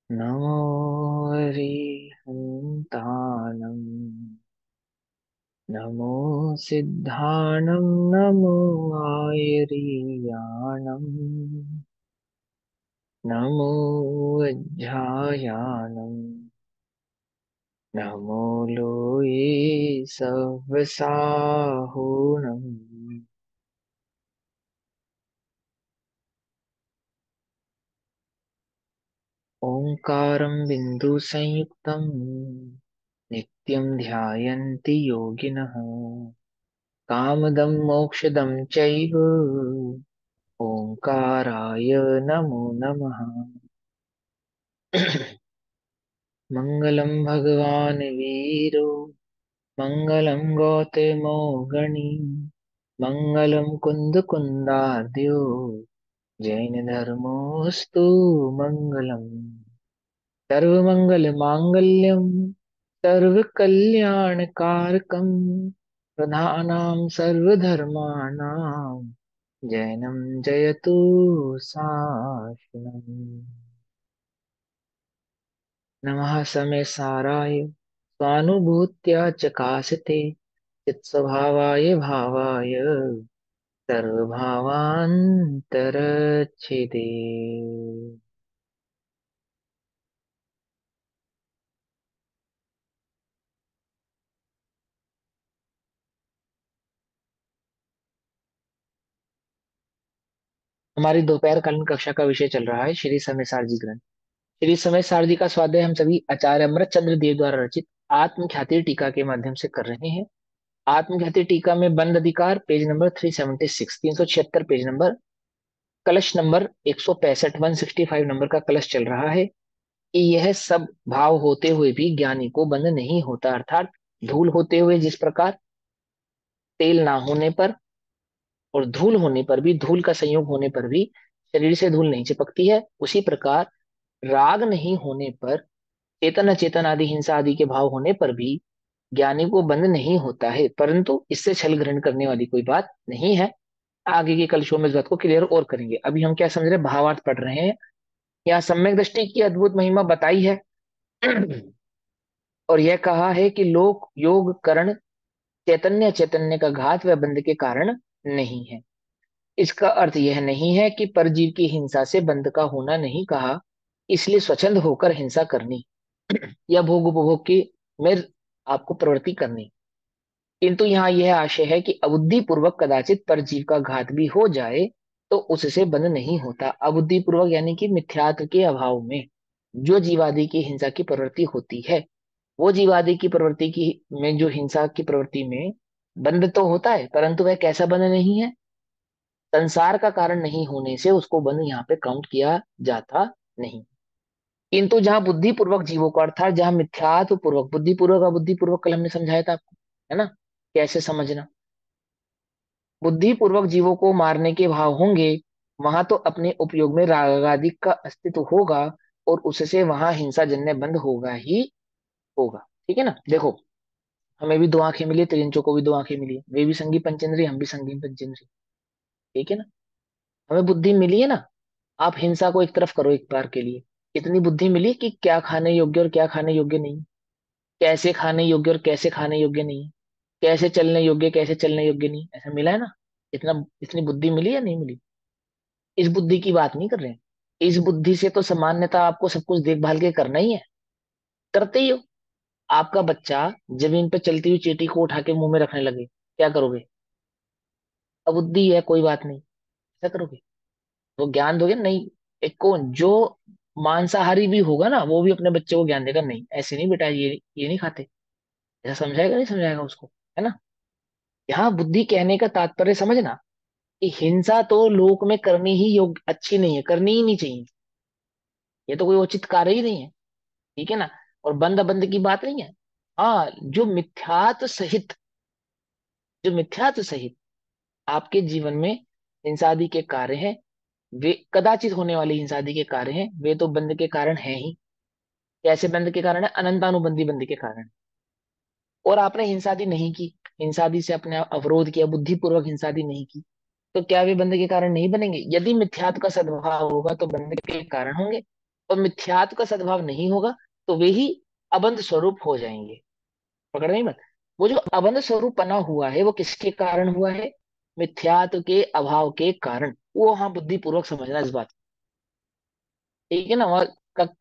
नमो हरिहन्ताणं नमो सिद्धाणं नमो आयर्याणं नमो वज्रायाणं नमो लोये सव्यसाहुणम् ओंकारं बिन्दुसंयुक्तं नित्यं ध्यायन्ति योगिनः कामदं मोक्षदं चैव ओंकाराय नमो नमः। मङ्गलं भगवान् वीरो मङ्गलं गौतमो गणी मङ्गलं कुन्दकुन्दाद्यो जैनधर्मोऽस्तु मङ्गलम्। सर्वमङ्गलमाङ्गल्यं सर्वकल्याणकारकं प्रधानां सर्वधर्माणां जैनं जयतु शासनम्। नमः समय साराय स्वानुभूत्या चकाशते चित्स्वभावाय भावाय सर्वभावान्तरच्छेदे। हमारी दोपहर कालीन कक्षा का विषय चल रहा है श्री समय सारजी ग्रंथ। श्री समय सारजी का स्वाध्याय हम सभी आचार्य अमृत चंद्र देव द्वारा रचित आत्मख्याति टीका के माध्यम से कर रहे हैं। आत्मख्याति टीका में बंद अधिकार पेज नंबर 376 376 पेज नंबर, कलश नंबर 165 165 नंबर का कलश चल रहा है कि यह सब भाव होते हुए भी ज्ञानी को बंध नहीं होता, अर्थात धूल होते हुए जिस प्रकार तेल ना होने पर और धूल होने पर भी, धूल का संयोग होने पर भी शरीर से धूल नहीं चिपकती है, उसी प्रकार राग नहीं होने पर, चेतन अचेतन आदि हिंसा आदि के भाव होने पर भी ज्ञानी को बंध नहीं होता है, परंतु इससे छल ग्रहण करने वाली कोई बात नहीं है। आगे के कल शो में इस बात को क्लियर और करेंगे। अभी हम क्या समझ रहे हैं, भावार्थ पढ़ रहे हैं। यहाँ सम्यक दृष्टि की अद्भुत महिमा बताई है और यह कहा है कि लोक योग करण चैतन्य चैतन्य का घात व बंध के कारण नहीं है। इसका अर्थ यह नहीं है कि परजीव की हिंसा से बंध का होना नहीं कहा, इसलिए स्वच्छंद होकर हिंसा करनी या भोग उपभोग की में आपको प्रवृत्ति करनी। किंतु यहाँ यह आशय है कि अबुद्धि पूर्वक कदाचित परजीव का घात भी हो जाए तो उससे बंध नहीं होता। अबुद्धि पूर्वक यानी कि मिथ्यात्व के अभाव में जो जीवादि की हिंसा की प्रवृत्ति होती है, वो जीवादि की प्रवृत्ति की में जो हिंसा की प्रवृत्ति में बंध तो होता है, परंतु वह कैसा बंध नहीं है, संसार का कारण नहीं होने से उसको बंध यहाँ पे काउंट किया जाता नहीं। किंतु जहां बुद्धि पूर्वक जीवों को, अर्थात जहां मिथ्यात्व पूर्वक, बुद्धि पूर्वक अबुद्धि पूर्वक कल हमने समझाया था आपको, है ना, कैसे समझना, बुद्धि पूर्वक जीवों को मारने के भाव होंगे, वहां तो अपने उपयोग में राग आदि का अस्तित्व होगा और उससे वहां हिंसा जन्य बंद होगा ही होगा। ठीक है ना। देखो, हमें भी दो आंखें मिली, त्रिंचों को भी दो आंखें मिली, वे भी संगी पंचेंद्रिय, हम भी संगी पंचेंद्रिय। ठीक है ना। हमें बुद्धि मिली है ना। आप हिंसा को एक तरफ करो एक बार के लिए, इतनी बुद्धि मिली कि क्या खाने योग्य और क्या खाने योग्य नहीं, कैसे खाने योग्य और कैसे खाने योग्य नहीं, कैसे चलने योग्य कैसे चलने योग्य नहीं, ऐसा मिला है ना। इतना, इतनी बुद्धि मिली या नहीं मिली। इस बुद्धि की बात नहीं कर रहे हैं। इस बुद्धि से तो सामान्यतः आपको सब कुछ देखभाल के करना ही है, करते ही हो। आपका बच्चा जमीन पे चलती हुई चींटी को उठा के मुंह में रखने लगे, क्या करोगे। अबुद्धि है, कोई बात नहीं, क्या करोगे, वो ज्ञान दोगे नहीं। एक कौन जो मांसाहारी भी होगा ना, वो भी अपने बच्चे को ज्ञान देगा, नहीं ऐसे नहीं बेटा, ये नहीं खाते, ऐसा समझाएगा नहीं समझाएगा उसको, है ना। यहाँ बुद्धि कहने का तात्पर्य समझना कि हिंसा तो लोक में करनी ही योग्य अच्छी नहीं है, करनी ही नहीं चाहिए, ये तो कोई उचित कार्य ही नहीं है। ठीक है ना। और बंद बंद की बात नहीं है। हाँ, जो मिथ्यात्व सहित आपके जीवन में हिंसादि के कार्य हैं, वे कदाचित होने वाले हिंसादि के कार्य हैं, वे तो बंद के कारण है ही। कैसे बंद के कारण है, अनंतानुबंधी बंद के कारण। और आपने हिंसादि नहीं की, हिंसादि से अपने आप अवरोध किया, बुद्धिपूर्वक हिंसादि नहीं की, तो क्या वे बंद के कारण नहीं बनेंगे। यदि मिथ्यात्व का सद्भाव होगा तो बंद के कारण होंगे। और मिथ्यात्व का सद्भाव नहीं होगा तो वे ही अबंध स्वरूप हो जाएंगे। पकड़ नहीं मत। वो जो अबंध स्वरूप बना हुआ है वो किसके कारण हुआ है? मिथ्यात्व के अभाव के कारण। वो हाँ बुद्धि पूर्वक समझना इस बात। ठीक है ना? वहाँ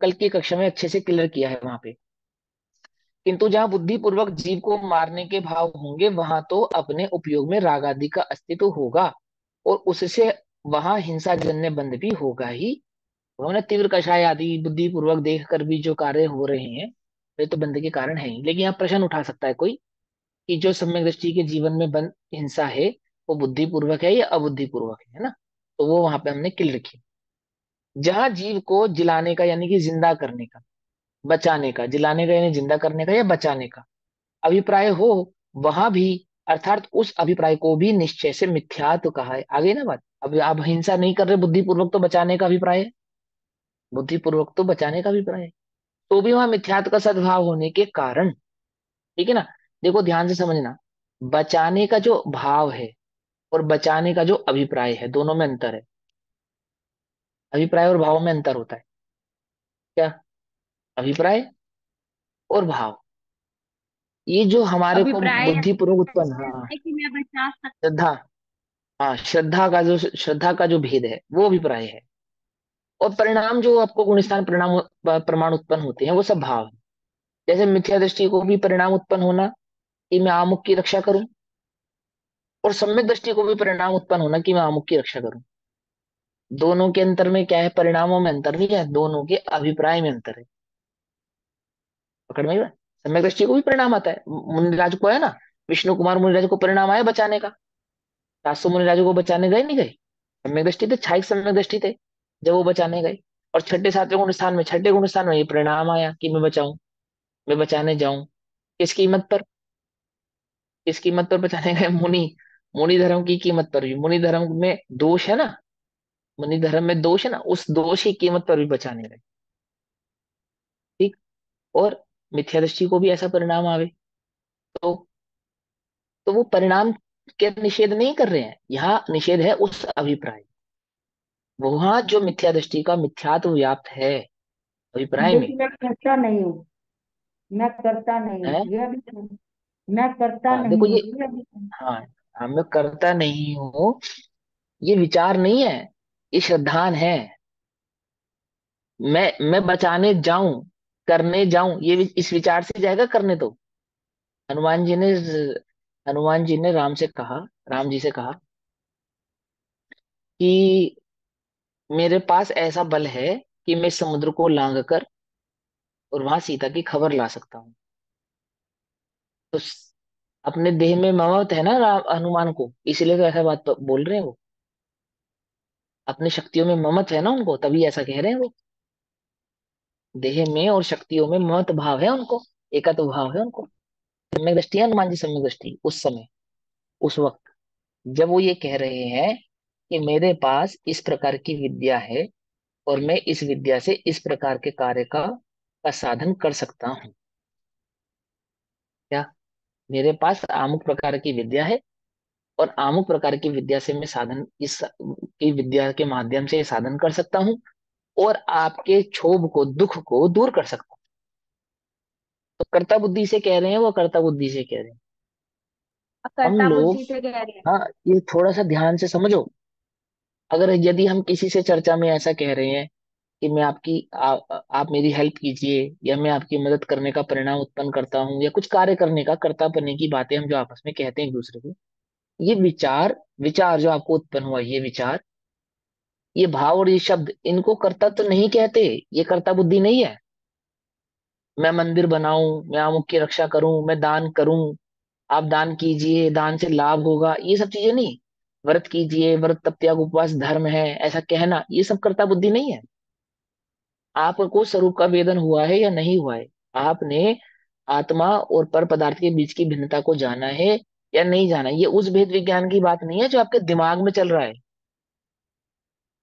कल की कक्षा में अच्छे से क्लियर किया है वहां पे। किंतु जहाँ बुद्धि पूर्वक जीव को मारने के भाव होंगे वहां तो अपने उपयोग में राग आदि का अस्तित्व होगा, और उससे वहां हिंसा जन्य बंध भी होगा ही। उन्होंने तीव्र कषाय आदि बुद्धि पूर्वक देख कर भी जो कार्य हो रहे हैं वे तो बंध के कारण है ही। लेकिन यहाँ प्रश्न उठा सकता है कोई कि जो सम्यक दृष्टि के जीवन में बंध हिंसा है वो बुद्धि पूर्वक है या अबुद्धि पूर्वक है ना? तो वो वहां पे हमने क्लियर रखी। जहां जीव को जिलाने का यानी कि जिंदा करने का, बचाने का, जिलाने का यानी जिंदा करने का या बचाने का अभिप्राय हो, वहां भी अर्थात उस अभिप्राय को भी निश्चय से मिथ्यात्व कहा है। आगे ना बात। अब आप हिंसा नहीं कर रहे बुद्धिपूर्वक तो बचाने का अभिप्राय है, बुद्धिपूर्वक तो बचाने का अभिप्राय है, तो भी वहां मिथ्यात्व का सद्भाव होने के कारण। ठीक है ना? देखो ध्यान से समझना, बचाने का जो भाव है और बचाने का जो अभिप्राय है दोनों में अंतर है। अभिप्राय और भाव में अंतर होता है। क्या? अभिप्राय और भाव, ये जो हमारे को अभिप्राय बुद्धिपूर्वक उत्पन्न, हाँ, है कि मैं बचा सकता। श्रद्धा, हाँ श्रद्धा का जो भेद है वो अभिप्राय है। और परिणाम जो आपको गुणस्थान परिणाम प्रमाण उत्पन्न होते हैं वो सब भाव है। जैसे मिथ्या दृष्टि को भी परिणाम उत्पन्न होना कि मैं आमुख की रक्षा करूं, और सम्यक दृष्टि को भी परिणाम उत्पन्न होना कि मैं आमुख की रक्षा करूं। दोनों के अंतर में क्या है? परिणामों में अंतर नहीं है, दोनों के अभिप्राय में अंतर है। पकड़ में आई बात? सम्यक दृष्टि को भी परिणाम आता है। मुनिराज को है ना, विष्णु कुमार मुनिराज को परिणाम आया बचाने का। 700 मुनिराजों को बचाने गए नहीं गए? सम्यक दृष्टि थे, छाई सम्यक दृष्टि थे जब वो बचाने गए। और छठे सातवें गुण स्थान में, छठे गुण स्थान में ये परिणाम आया कि मैं बचाऊं, मैं बचाने जाऊं। किस कीमत पर? किस कीमत पर बचाने गए? मुनि, मुनि धर्म की कीमत पर भी। मुनि धर्म में दोष है ना, मुनि धर्म में दोष है ना, उस दोष की कीमत पर भी बचाने गए। ठीक। और मिथ्या दृष्टि को भी ऐसा परिणाम आवे तो वो परिणाम के निषेध नहीं कर रहे हैं, यहाँ निषेध है उस अभिप्राय। वहां जो मिथ्या दृष्टि का मिथ्यात्व व्याप्त है अभिप्राय में देखिए मैं करता नहीं हूँ, मैं करता नहीं है। हूँ ये भी सुन। मैं करता हाँ देखो नहीं ये, हूँ ये भी सुन। हाँ, हाँ मैं करता नहीं हूँ, ये विचार नहीं है, ये श्रद्धान है। मैं बचाने जाऊं, करने जाऊं, ये इस विचार से जाएगा करने तो। हनुमान जी ने हनुमान जी ने राम से कहा, राम जी से कहा कि मेरे पास ऐसा बल है कि मैं समुद्र को लांग कर और वहां सीता की खबर ला सकता हूँ। तो अपने देह में ममत्व है ना राम हनुमान को, इसलिए तो ऐसा बात तो बोल रहे हैं वो। अपनी शक्तियों में ममत्व है ना उनको, तभी ऐसा कह रहे हैं वो। देह में और शक्तियों में ममत्व भाव है उनको, एकत्व भाव है उनको। सम्यक दृष्टि है हनुमान जी, सम्यक दृष्टि उस समय, उस वक्त जब वो ये कह रहे हैं कि मेरे पास इस प्रकार की विद्या है और मैं इस विद्या से इस प्रकार के कार्य का साधन कर सकता हूँ। क्या? मेरे पास अमुक प्रकार की विद्या है और अमुक प्रकार की विद्या से मैं साधन, इस की विद्या के माध्यम से ये साधन कर सकता हूँ और आपके क्षोभ को, दुख को दूर कर सकता हूँ। तो कर्ता बुद्धि से कह रहे हैं, वो कर्ता बुद्धि से कह रहे हैं। हम कर्ता लोग, बुद्धि से कह रहे हैं। हाँ, ये थोड़ा सा ध्यान से समझो। अगर यदि हम किसी से चर्चा में ऐसा कह रहे हैं कि मैं आपकी आप मेरी हेल्प कीजिए या मैं आपकी मदद करने का परिणाम उत्पन्न करता हूँ या कुछ कार्य करने का, कर्ता बनने की बातें हम जो आपस में कहते हैं एक दूसरे को, ये विचार, विचार जो आपको उत्पन्न हुआ ये विचार, ये भाव और ये शब्द, इनको कर्ता तो नहीं कहते, ये कर्ता बुद्धि नहीं है। मैं मंदिर बनाऊं, मैं अमुक की रक्षा करूं, मैं दान करूं, आप दान कीजिए, दान से लाभ होगा, ये सब चीजें नहीं। व्रत कीजिए, व्रत तप त्याग उपवास धर्म है, ऐसा कहना, ये सब कर्ता बुद्धि नहीं है। आपको स्वरूप का वेदन हुआ है या नहीं हुआ है? आपने आत्मा और पर पदार्थ के बीच की भिन्नता को जाना है या नहीं जाना? ये उस भेद विज्ञान की बात नहीं है जो आपके दिमाग में चल रहा है।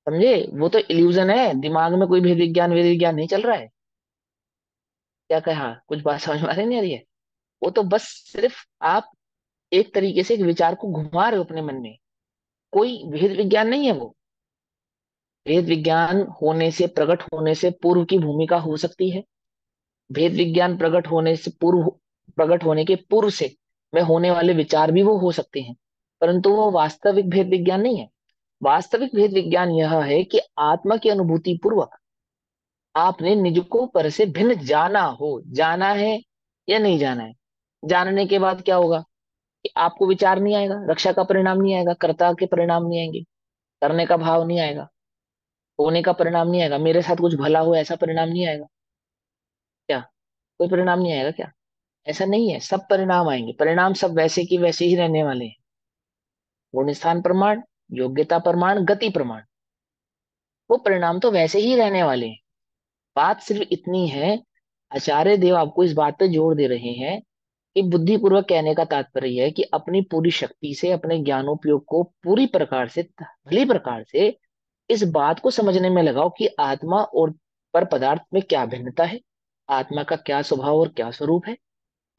समझे? वो तो इल्यूजन है, दिमाग में कोई भेद विज्ञान वेद विज्ञान नहीं चल रहा है। क्या कहा? कुछ बात समझ में आ रही नहीं आ रही है? वो तो बस सिर्फ आप एक तरीके से एक विचार को घुमा रहे हो अपने मन में, कोई भेद विज्ञान नहीं है वो। भेद विज्ञान होने से, प्रकट होने से पूर्व की भूमिका हो सकती है। भेद विज्ञान प्रकट होने से पूर्व, प्रकट होने के पूर्व से में होने वाले विचार भी वो हो सकते हैं, परंतु वो वास्तविक भेद विज्ञान नहीं है। वास्तविक भेद विज्ञान यह है कि आत्मा की अनुभूति पूर्वक आपने निज को पर से भिन्न जाना हो। जाना है या नहीं जाना है। जानने के बाद क्या होगा कि आपको विचार नहीं आएगा, रक्षा का परिणाम नहीं आएगा, कर्ता के परिणाम नहीं आएंगे, करने का भाव नहीं आएगा, होने का परिणाम नहीं आएगा, मेरे साथ कुछ भला हो ऐसा परिणाम नहीं आएगा। क्या कोई परिणाम नहीं आएगा क्या? ऐसा नहीं है, सब परिणाम आएंगे। परिणाम सब वैसे की वैसे ही रहने वाले हैं। गुण स्थान प्रमाण, योग्यता प्रमाण, गति प्रमाण, वो परिणाम तो वैसे ही रहने वाले हैं। बात सिर्फ इतनी है, आचार्य देव आपको इस बात पे जोर दे रहे हैं कि बुद्धिपूर्वक कहने का तात्पर्य यह है कि अपनी पूरी शक्ति से, अपने ज्ञानोपयोग को पूरी प्रकार से, भली प्रकार से इस बात को समझने में लगाओ कि आत्मा और पर पदार्थ में क्या भिन्नता है, आत्मा का क्या स्वभाव और क्या स्वरूप है,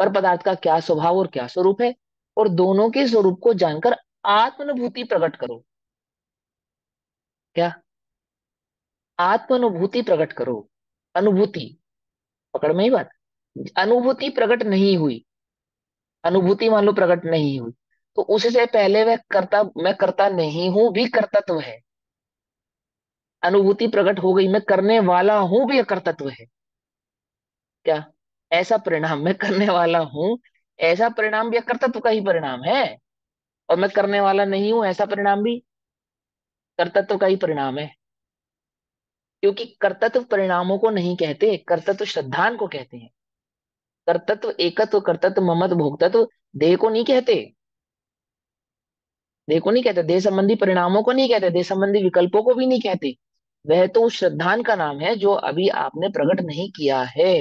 पर पदार्थ का क्या स्वभाव और क्या स्वरूप है, और दोनों के स्वरूप को जानकर आत्मानुभूति प्रकट करो। क्या? आत्मानुभूति प्रकट करो। अनुभूति, पकड़ में ही बात। अनुभूति प्रकट नहीं हुई, अनुभूति मान लो प्रकट नहीं हुई, तो उससे पहले वह कर्ता, मैं करता नहीं हूं भी कर्तत्व है। अनुभूति प्रकट हो गई, मैं करने वाला हूं भी अकर्तत्व है। क्या? ऐसा परिणाम, मैं करने वाला हूं, ऐसा परिणाम भी अकर्तत्व का ही परिणाम है। और मैं करने वाला नहीं हूं, ऐसा परिणाम भी कर्तत्व का ही परिणाम है। क्योंकि कर्तत्व परिणामों को नहीं कहते, कर्तत्व श्रद्धान को कहते हैं। कर्तत्व, एकत्व, कर्तत्व, ममत्व, भोक्तत्व देह को नहीं कहते। देह को नहीं कहते, देह संबंधी परिणामों को नहीं कहते, देह संबंधी विकल्पों को भी नहीं कहते। वह तो उस श्रद्धान का नाम है जो अभी आपने प्रकट नहीं किया है।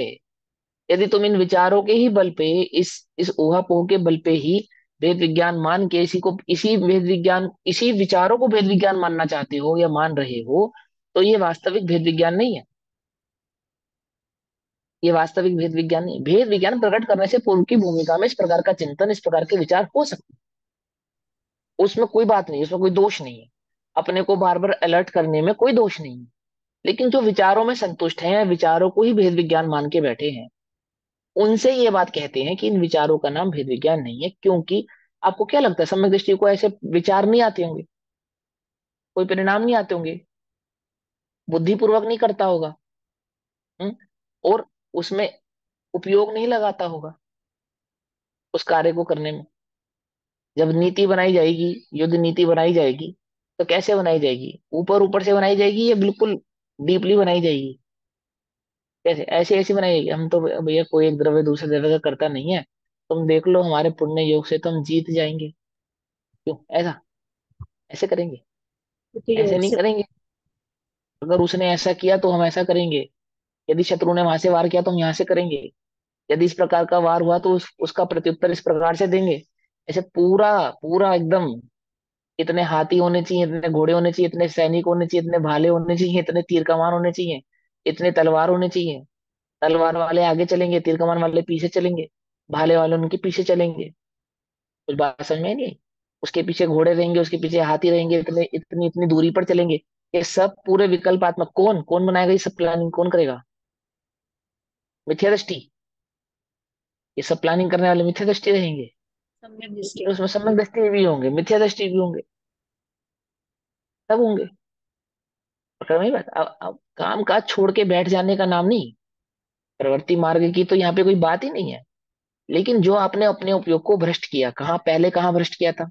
यदि तुम इन विचारों के ही बल पे, इस ऊहापोह के बल पे ही वेद विज्ञान मान के इसी को, इसी वेद विज्ञान, इसी विचारों को वेद विज्ञान मानना चाहते हो या मान रहे हो, तो ये वास्तविक भेद विज्ञान नहीं है। ये वास्तविक भेद विज्ञान नहीं। भेद विज्ञान प्रकट करने से पूर्व की भूमिका में इस प्रकार का चिंतन, इस प्रकार के विचार हो सकते हैं। उसमें कोई बात नहीं, उसमें कोई दोष नहीं है। अपने को बार बार अलर्ट करने में कोई दोष नहीं है। लेकिन जो विचारों में संतुष्ट हैं, विचारों को ही भेद विज्ञान मान के बैठे हैं, उनसे ये बात कहते हैं कि इन विचारों का नाम भेद विज्ञान नहीं है। क्योंकि आपको क्या लगता है, सम्यक दृष्टि को ऐसे विचार नहीं आते होंगे, कोई परिणाम नहीं आते होंगे, बुद्धिपूर्वक नहीं करता होगा। हम्म? और उसमें उपयोग नहीं लगाता होगा उस कार्य को करने में। जब नीति बनाई जाएगी, युद्ध नीति बनाई जाएगी, तो कैसे बनाई जाएगी? ऊपर ऊपर से बनाई जाएगी या बिल्कुल डीपली बनाई जाएगी? कैसे? ऐसे ऐसे बनाई जाएगी, हम तो भैया कोई एक द्रव्य दूसरे द्रव्य का करता नहीं है, तुम देख लो हमारे पुण्य योग से तो हम जीत जाएंगे। क्यों ऐसा? ऐसे करेंगे? ऐसे उपयोग नहीं से। करेंगे। अगर उसने ऐसा किया तो हम ऐसा करेंगे, यदि शत्रु ने वहां से वार किया तो हम यहाँ से करेंगे, यदि इस प्रकार का वार हुआ तो उसका प्रत्युत्तर इस प्रकार से देंगे। ऐसे पूरा पूरा एकदम, इतने हाथी होने चाहिए, इतने घोड़े होने चाहिए, इतने सैनिक होने चाहिए, इतने भाले होने चाहिए, इतने तीर कमान होने चाहिए, इतने तलवार होने चाहिए। तलवार वाले आगे चलेंगे, तीर कमान वाले पीछे चलेंगे, भाले वाले उनके पीछे चलेंगे। कुछ बात समझ में नहीं आई? उसके पीछे घोड़े रहेंगे, उसके पीछे हाथी रहेंगे, इतने इतनी इतनी दूरी पर चलेंगे। ये सब पूरे विकल्पात्मक, कौन कौन बनाएगा? ये सब प्लानिंग कौन करेगा? मिथ्या दृष्टि। ये सब प्लानिंग करने वाले मिथ्या दृष्टि रहेंगे। सम्यक दृष्टि। फिर उसमें सम्यक दृष्टि भी होंगे, मिथ्या दृष्टि भी होंगे, सब होंगे। पकड़ में ही बात। अब काम काज छोड़ के बैठ जाने का नाम नहीं। प्रवृत्ति मार्ग की तो यहाँ पे कोई बात ही नहीं है। लेकिन जो आपने अपने उपयोग को भ्रष्ट किया, कहाँ पहले कहाँ भ्रष्ट किया था?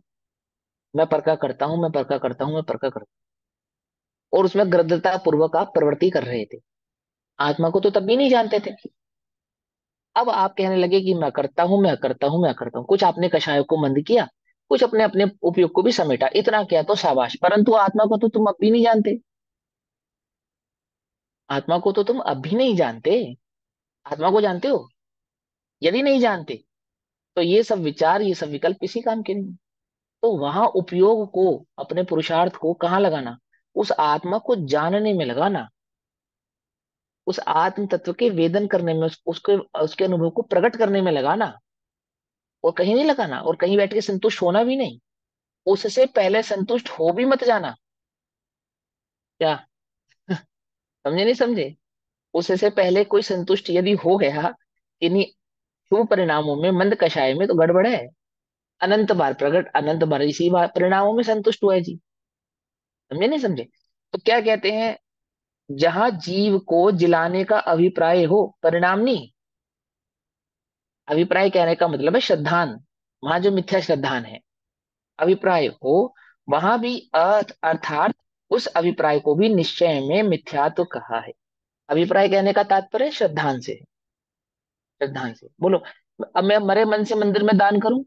मैं परका करता हूँ, मैं परका करता हूँ, मैं परका करता हूँ, और उसमें गृध्यता पूर्वक आप प्रवृत्ति कर रहे थे। आत्मा को तो तब भी नहीं जानते थे। अब आप कहने लगे कि मैं करता हूं, मैं करता हूं, मैं करता हूं। कुछ आपने कषायों को मंद किया, कुछ अपने अपने उपयोग को भी समेटा, इतना किया तो शाबाश। परंतु आत्मा को तो तुम अब भी नहीं जानते। आत्मा को तो तुम अब भी नहीं जानते। आत्मा को जानते हो? यदि नहीं जानते तो ये सब विचार, ये सब विकल्प किसी काम के नहीं। तो वहां उपयोग को, अपने पुरुषार्थ को कहाँ लगाना? उस आत्मा को जानने में लगाना, उस आत्म तत्व के वेदन करने में, उसके उसके अनुभव को प्रकट करने में लगाना। और कहीं नहीं लगाना, और कहीं बैठ के संतुष्ट होना भी नहीं। उससे पहले संतुष्ट हो भी मत जाना। क्या? समझे नहीं समझे? उससे पहले कोई संतुष्ट यदि हो गया इन्हीं शुभ परिणामों में, मंद कषाय में, तो गड़बड़ है। अनंत बार प्रकट, अनंत बार इसी बार परिणामों में संतुष्ट हुआ है जी। समझे नहीं समझे? तो क्या कहते हैं, जहां जीव को जिलाने का अभिप्राय हो, परिणाम नहीं, अभिप्राय कहने का मतलब है श्रद्धान, वहां जो मिथ्या श्रद्धान है, अभिप्राय हो, वहां भी अर्थात उस अभिप्राय को भी निश्चय में मिथ्यात्व कहा है। अभिप्राय कहने का तात्पर्य श्रद्धान से, श्रद्धान से बोलो। अब मैं मरे मन से मंदिर में दान करूं,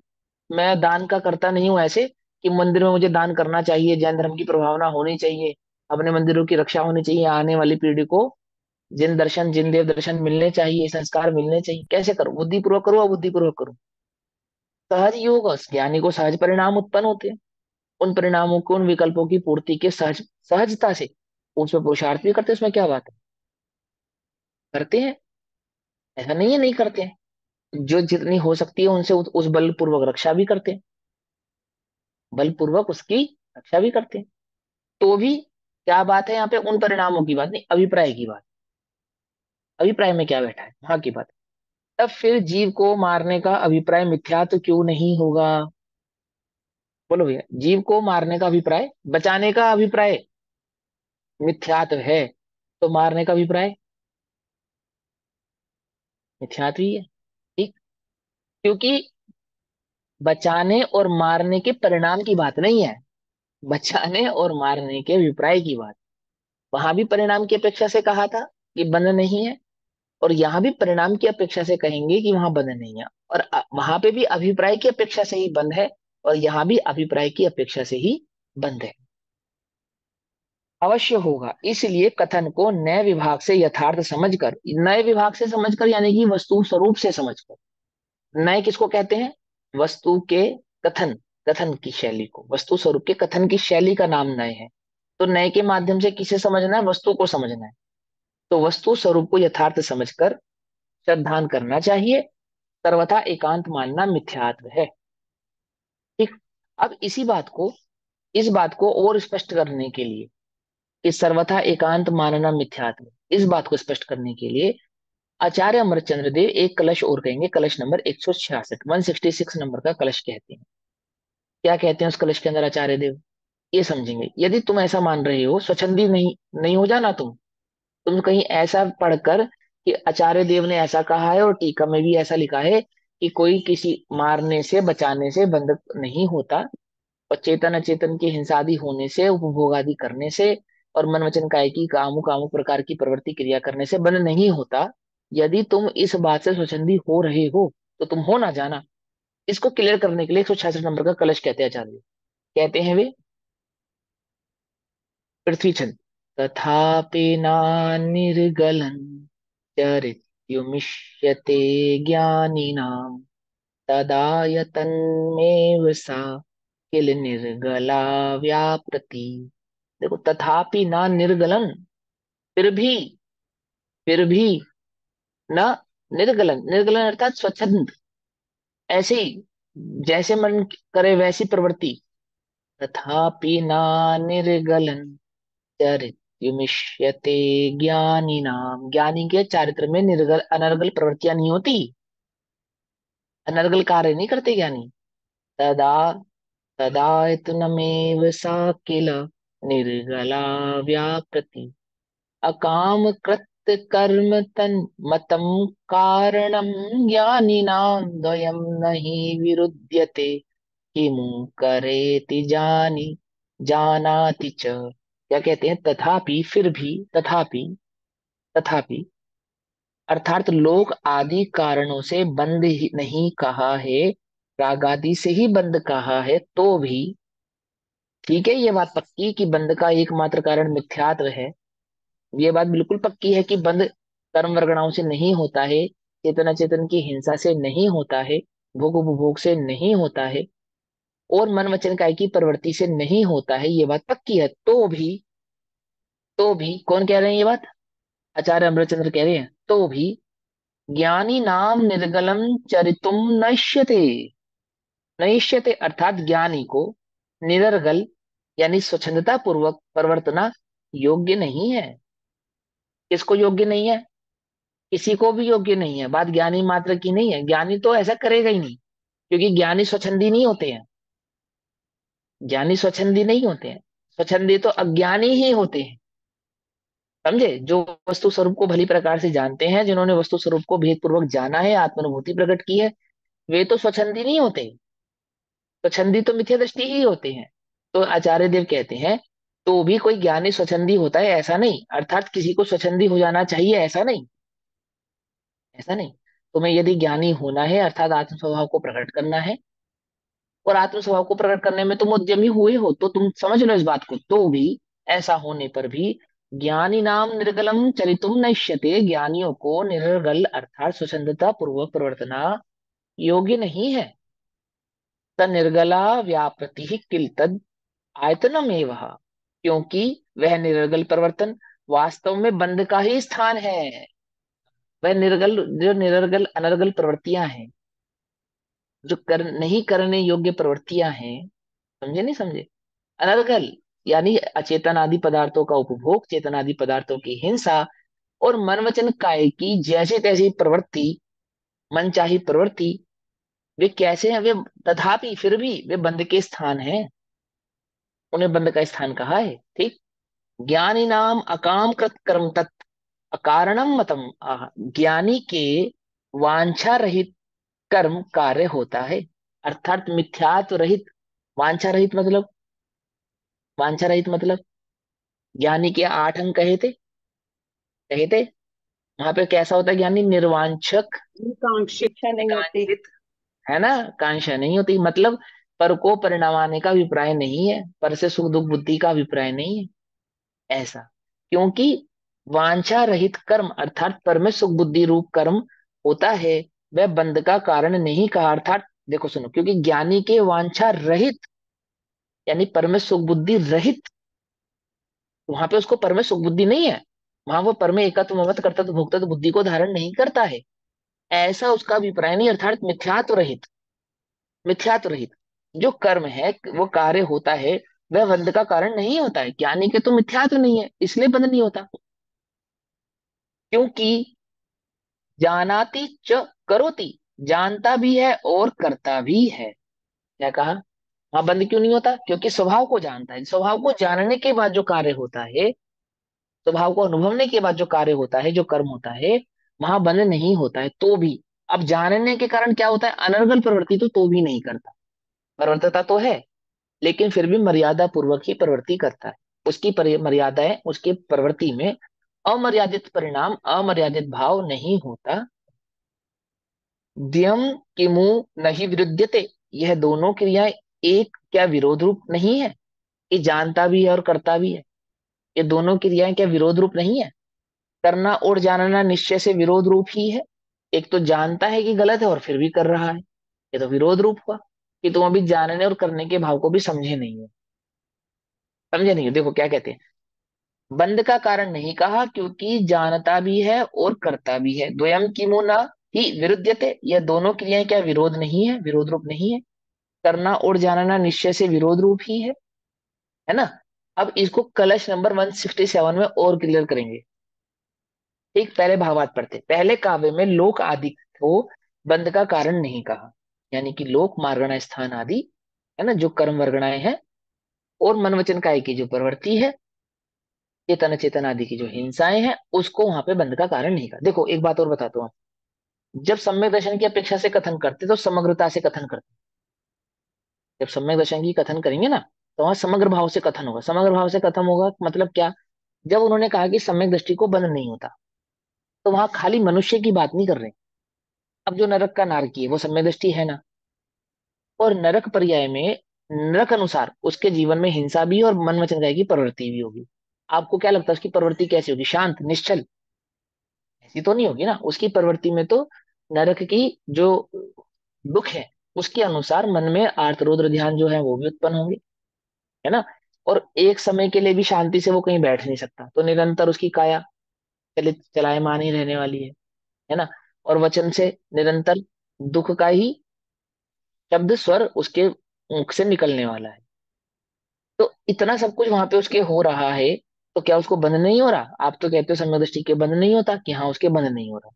मैं दान का करता नहीं हूं ऐसे कि मंदिर में मुझे दान करना चाहिए, जैन धर्म की प्रभावना होनी चाहिए, अपने मंदिरों की रक्षा होनी चाहिए, आने वाली पीढ़ी को जिन दर्शन, जिन देव दर्शन मिलने चाहिए, संस्कार मिलने चाहिए, कैसे करूं, बुद्धिपूर्वक करूं, अबुद्धिपूर्वक करूं? सहज योग, ज्ञानी को सहज परिणाम उत्पन्न होते हैं, उन परिणामों को, उन विकल्पों की पूर्ति के सहजता से उसमें पुरुषार्थ भी करते हैं, उसमें क्या बात है, करते हैं, ऐसा नहीं है नहीं करते हैं। जो जितनी हो सकती है उनसे उस बलपूर्वक रक्षा भी करते हैं, बलपूर्वक उसकी रक्षा भी करते हैं। तो भी क्या बात है यहाँ पे, उन परिणामों की बात नहीं, अभिप्राय की बात। अभिप्राय में क्या बैठा है, वहां की बात। तब फिर जीव को मारने का अभिप्राय मिथ्यात्व क्यों नहीं होगा? बोलो भैया, जीव को मारने का अभिप्राय, बचाने का अभिप्राय मिथ्यात्व है, तो मारने का अभिप्राय मिथ्यात्व ही है। ठीक, क्योंकि बचाने और मारने के परिणाम की बात नहीं है, बचाने और मारने के अभिप्राय की बात। वहां भी परिणाम की अपेक्षा से कहा था कि बंध नहीं है, और यहाँ भी परिणाम की अपेक्षा से कहेंगे कि वहां बंध नहीं है, और वहां पे भी अभिप्राय की अपेक्षा से ही बंध है, और यहाँ भी अभिप्राय की अपेक्षा से ही बंध है। अवश्य होगा, इसलिए कथन को नए विभाग से यथार्थ समझकर, नए विभाग से समझकर यानी कि वस्तु स्वरूप से समझकर। नए किसको कहते हैं? वस्तु के कथन, कथन की शैली को, वस्तु स्वरूप के कथन की शैली का नाम नए है। तो नए के माध्यम से किसे समझना है? वस्तु को समझना है। तो वस्तु स्वरूप को यथार्थ समझकर श्रद्धान करना चाहिए, सर्वथा एकांत मानना मिथ्यात्व है। ठीक, अब इस बात को और स्पष्ट करने के लिए, कि सर्वथा एकांत मानना मिथ्यात्व, इस बात को स्पष्ट करने के लिए आचार्य अमरचंद्र देव एक कलश और कहेंगे, कलश नंबर 166, 166 नंबर का कलश कहते हैं। क्या कहते हैं उस कलश के अंदर आचार्य देव, ये समझेंगे। यदि तुम ऐसा मान रहे हो, स्वच्छंदी नहीं नहीं हो जाना, तुम कहीं ऐसा पढ़कर कि आचार्य देव ने ऐसा कहा है और टीका में भी ऐसा लिखा है कि कोई किसी मारने से, बचाने से बंधक नहीं होता, और चेतन अचेतन की हिंसादि होने से, उपभोग आदि करने से, और मन वचन काय की कामुक कामुक प्रकार की प्रवृत्ति क्रिया करने से बंध नहीं होता। यदि तुम इस बात से स्वच्छंदी हो रहे हो, तो तुम हो ना जाना। इसको क्लियर करने के लिए 166 नंबर का कलश कहते हैं आचार्य। कहते हैं वे, पृथ्वी छंद, तथापि नानिर्गलन चरित्युमिष्यते ज्ञानिनां, तदा यतन्मेव सा किल निर्गला व्याप्रति। देखो, तथापि ना निर्गलन, फिर भी, फिर भी न निर्गलन, निर्गलन अर्थात स्वच्छंद, ऐसे ही जैसे मन करे वैसी प्रवृत्ति। तथापि ना निर्गलन चरित्युमिष्यते ज्ञानी नाम, ज्ञानी के चारित्र में निर्गल अनर्गल प्रवृत्तियां नहीं होती, अनर्गल कार्य नहीं करते ज्ञानी। तदा तदायतनमेव सा किल निर्गला व्याकृति, अकाम कृत कर्म तन मतम कारणम ज्ञानिनां द्वयं नहि विरुध्यते, किमु करेति जानी जानाति च। क्या कहते हैं? तथापि, फिर भी, तथापि, तथापि अर्थात लोक आदि कारणों से बंद ही नहीं कहा है, राग आदि से ही बंद कहा है, तो भी ठीक है, ये बात पक्की कि बंध का एकमात्र कारण मिथ्यात्व है। ये बात बिल्कुल पक्की है कि बंध कर्म वर्गणाओं से नहीं होता है, चेतन चेतन की हिंसा से नहीं होता है, भोग उपभोग से नहीं होता है, और मन वचन काय की प्रवृत्ति से नहीं होता है, ये बात पक्की है। तो भी कौन कह रहे हैं ये बात? आचार्य अमरचंद्र कह रहे हैं, तो भी ज्ञानी नाम निर्गलम चरितुम नश्यते, नैष्यते अर्थात ज्ञानी को निरर्गल यानी स्वच्छंदता पूर्वक प्रवर्तना योग्य नहीं है। किसको योग्य नहीं है? किसी को भी योग्य नहीं है। बात ज्ञानी मात्र की नहीं है, ज्ञानी तो ऐसा करेगा ही नहीं, क्योंकि ज्ञानी स्वच्छंदी नहीं होते हैं। ज्ञानी स्वच्छंदी नहीं होते हैं, स्वच्छंदी तो अज्ञानी ही होते हैं। समझे? जो वस्तु स्वरूप को भली प्रकार से जानते हैं, जिन्होंने वस्तु स्वरूप को भेदपूर्वक जाना है, आत्मानुभूति प्रकट की है, वे तो स्वच्छंदी नहीं होते। स्वच्छंदी तो मिथ्या दृष्टि ही होते हैं। तो आचार्य देव कहते हैं, तो भी कोई ज्ञानी स्वच्छंदी होता है ऐसा नहीं, अर्थात किसी को स्वच्छंदी हो जाना चाहिए ऐसा नहीं। ऐसा नहीं। तुम्हें यदि ज्ञानी होना है अर्थात आत्म स्वभाव को प्रकट करना है, और आत्म स्वभाव को प्रकट करने में तुम उद्यमी हुए हो, तो तुम समझ लो इस बात को, तो भी ऐसा होने पर भी ज्ञानी नाम निर्गलम चरितुम नश्यते, ज्ञानियों को निर्गल अर्थात स्वच्छंदता पूर्वक प्रवर्तना योग्य नहीं है। निर्गला व्यापृति किल तद आयतनम एवं, क्योंकि वह निर्गल परिवर्तन वास्तव में बंध का ही स्थान है। वह निर्गल, जो निर्गल अनर्गल प्रवृत्तियां हैं, जो नहीं करने योग्य प्रवृत्तियां हैं, समझे नहीं समझे? अनर्गल यानी अचेतन आदि पदार्थों का उपभोग, चेतन आदि पदार्थों की हिंसा, और मन वचन काय की जैसी तैसी प्रवृत्ति, मन चाही प्रवृत्ति, वे कैसे हैं? वे तथापि फिर भी वे बंध के स्थान हैं, उन्हें बंध का स्थान कहा है। ठीक। ज्ञानी नाम अकाम कृत कर्म तत् अकारणम मतम ज्ञानी के वांछा रहित कर्म कार्य होता है, अर्थात मिथ्यात्व रहित। वांछा रहित मतलब, वांछा रहित मतलब ज्ञानी के 8 अंग कहे थे, कहे थे। वहां पे कैसा होता है ज्ञानी? निर्वांछक, आकांक्षा नहीं होती। निकांक्षित, है ना? कांक्षा नहीं होती, मतलब पर को परिणाम आने का अभिप्राय नहीं है, पर से सुख दुख बुद्धि का अभिप्राय नहीं है, ऐसा। क्योंकि वांछा रहित कर्म अर्थात पर में सुख बुद्धि रूप कर्म होता है, वह बंध का कारण नहीं कहा। अर्थात देखो सुनो, क्योंकि ज्ञानी के वांछा रहित यानी पर में सुख बुद्धि रहित, वहां पे उसको पर में सुख बुद्धि नहीं है, वहां वो पर में एकत्व ममत्व कर्तव्य भोक्तव्य बुद्धि को धारण नहीं करता है, ऐसा उसका अभिप्राय नहीं। अर्थात मिथ्यात्व रहित, मिथ्यात्व रहित जो कर्म है वो कार्य होता है, वह बंध का कारण नहीं होता है। ज्ञानी के तो मिथ्यात्व नहीं है, इसलिए बंध नहीं होता। क्योंकि जानाति च करोति, जानता भी है और करता भी है। क्या कहा? वहां बंद क्यों नहीं होता? क्योंकि स्वभाव को जानता है। स्वभाव को जानने के बाद जो कार्य होता है, स्वभाव को अनुभवने के बाद जो कार्य होता है, जो कर्म होता है, वहां बंद नहीं होता है तो भी। अब जानने के कारण क्या होता है? अनर्गल प्रवृत्ति तो भी नहीं करता, प्रवर्तता तो है, लेकिन फिर भी मर्यादा पूर्वक ही प्रवृत्ति करता है। उसकी मर्यादा है, उसकी प्रवृत्ति में अमर्यादित परिणाम, अमर्यादित भाव नहीं होता। द्यम किमु नहीं विरुद्यते, यह दोनों क्रियाएं एक क्या विरोध रूप नहीं है? ये जानता भी है और करता भी है, ये दोनों क्रियाएं क्या विरोध रूप नहीं है? करना और जानना निश्चय से विरोध रूप ही है। एक तो जानता है कि गलत है और फिर भी कर रहा है, ये तो विरोध रूप हुआ, कि तुम अभी जानने और करने के भाव को भी समझे नहीं हो। समझे नहीं हो? देखो क्या कहते हैं, बंद का कारण नहीं कहा, क्योंकि जानता भी है और करता भी है। द्वयम किमु न ही विरुद्यते, यह दोनों क्रियाएं क्या विरोध नहीं है, विरोध रूप नहीं है? करना और जानना निश्चय से विरोध रूप ही है ना? अब इसको कलश नंबर 167 में और क्लियर करेंगे। ठीक, पहले भावार्थ पढ़ते। पहले काव्य में लोक आदि को बंध का कारण नहीं कहा, यानी कि लोक मार्गणा स्थान आदि, है ना, जो कर्म वर्गणाएं हैं, और मन वचन काय की जो प्रवृत्ति है, चेतन चेतन आदि की जो हिंसाएं हैं, उसको वहां पे बंध का कारण नहीं कहा। देखो एक बात और बताता हूँ, जब सम्यक दर्शन की अपेक्षा से कथन करते तो समग्रता से कथन करते। जब सम्यक दर्शन की कथन करेंगे ना, तो वहां समग्र भाव से कथन होगा। समग्र भाव से कथन होगा मतलब क्या? जब उन्होंने कहा कि सम्यक दृष्टि को बंध नहीं होता, तो वहां खाली मनुष्य की बात नहीं कर रहे। अब जो नरक का नारकी है वो सम्यक दृष्टि है ना, और नरक पर्याय में नरक अनुसार उसके जीवन में हिंसा भी और मन वचन काया की प्रवृत्ति भी होगी। आपको क्या लगता है उसकी प्रवृत्ति कैसी होगी? शांत निश्चल? ऐसी तो नहीं होगी ना, उसकी प्रवृत्ति में तो नरक की जो दुख है उसके अनुसार मन में आर्तरोद्र ध्यान जो है वो भी उत्पन्न होंगे, है ना? और एक समय के लिए भी शांति से वो कहीं बैठ नहीं सकता, तो निरंतर उसकी काया चलित चलायमान ही रहने वाली है ना? और वचन से निरंतर दुख का ही शब्द स्वर उसके मुख से निकलने वाला है। तो इतना सब कुछ वहां पे उसके हो रहा है, तो क्या उसको बंद नहीं हो रहा? आप तो कहते हो सम्यक दृष्टि के बंद नहीं होता, कि हाँ उसके बंद नहीं हो रहा।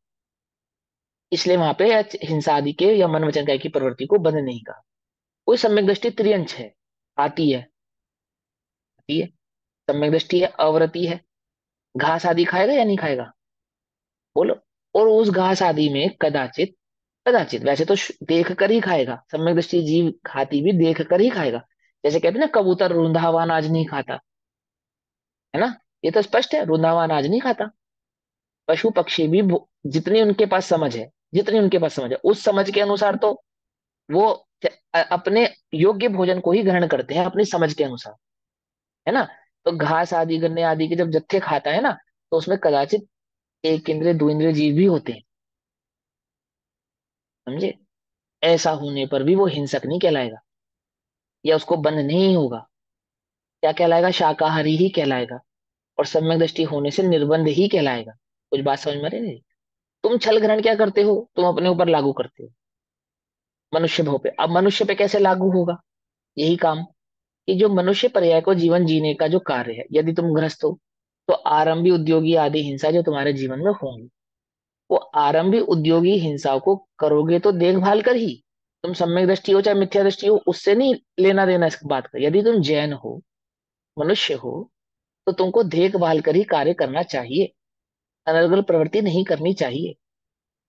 इसलिए वहां पे हिंसा आदि के या मन वचन काया की प्रवृत्ति को बंद नहीं कहा। कोई सम्यक दृष्टि त्रियंश है, आती है। सम्यक दृष्टि है, अवरति है। घास आदि खाएगा या नहीं खाएगा? बोलो। और उस घास आदि में कदाचित, कदाचित वैसे तो देख कर ही खाएगा, सम्यक दृष्टि जीव हाथी भी देख कर ही खाएगा। जैसे कहते हैं ना, कबूतर रुंधा हुआ अनाज नहीं खाता, है ना? ये तो स्पष्ट है, रुंधा हुआ अनाज नहीं खाता। पशु पक्षी भी जितनी उनके पास समझ है, जितनी उनके पास समझ है उस समझ के अनुसार तो वो अपने योग्य भोजन को ही ग्रहण करते हैं, अपनी समझ के अनुसार, है ना? तो घास आदि गन्ने आदि के जब जत्थे खाता है ना, तो उसमें कदाचित एक इंद्रिय दो इंद्रिय जीव भी होते हैं, समझे? ऐसा होने पर भी वो हिंसक नहीं कहलाएगा, या उसको बंध नहीं होगा। क्या कहलाएगा? शाकाहारी ही कहलाएगा। और सम्यक दृष्टि होने से निर्बंध ही कहलाएगा। कुछ बात समझ में आ रही है? तुम छल ग्रहण क्या करते हो? तुम अपने ऊपर लागू करते हो, मनुष्य भाव पे। अब मनुष्य पे कैसे लागू होगा? यही काम, कि जो मनुष्य पर्याय को जीवन जीने का जो कार्य है, यदि तुम ग्रस्त हो, तो आरंभी उद्योगी आदि हिंसा जो तुम्हारे जीवन में होंगी, वो आरंभी उद्योगी हिंसाओं को करोगे तो देखभाल कर ही। तुम सम्यक दृष्टि हो चाहे मिथ्या दृष्टि हो, उससे नहीं लेना देना इस बात का। यदि तुम जैन हो, मनुष्य हो, तो तुमको देखभाल कर ही कार्य करना चाहिए, अनर्गल प्रवृत्ति नहीं करनी चाहिए।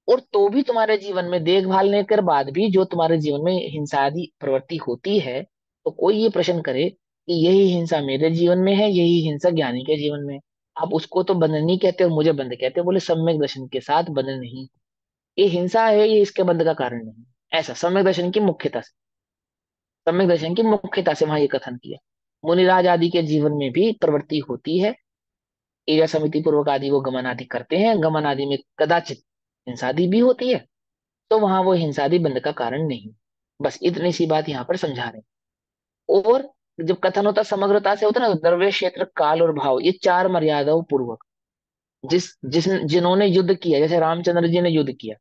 और तो भी तुम्हारे जीवन में देखभालने के बाद भी जो तुम्हारे जीवन में हिंसा आदि प्रवृत्ति होती है, तो कोई ये प्रश्न करे कि यही हिंसा मेरे जीवन में है, यही हिंसा ज्ञानी के जीवन में है, आप उसको तो बंधन नहीं कहते और मुझे बंध कहते हो। बोले सम्यक दर्शन के साथ बंधन नहीं, ये हिंसा है, ये इसके बंध का कारण नहीं। ऐसा सम्यक दर्शन की मुख्यता से, सम्यक दर्शन की मुख्यता से वहां ये कथन किया। मुनिराज आदि के जीवन में भी प्रवृत्ति होती है, क्रिया समिति पूर्वक आदि वो गमन आदि करते हैं, गमन आदि में कदाचित हिंसादि भी होती है, तो वहां वो हिंसादि बंध का कारण नहीं। बस इतनी सी बात यहाँ पर समझा रहे हैं। और जब कथन होता समग्रता से होता है ना, तो द्रव्य क्षेत्र काल और भाव, ये चार मर्यादाओं पूर्वक जिस जिस जिन्होंने युद्ध किया, जैसे रामचंद्र जी ने युद्ध किया,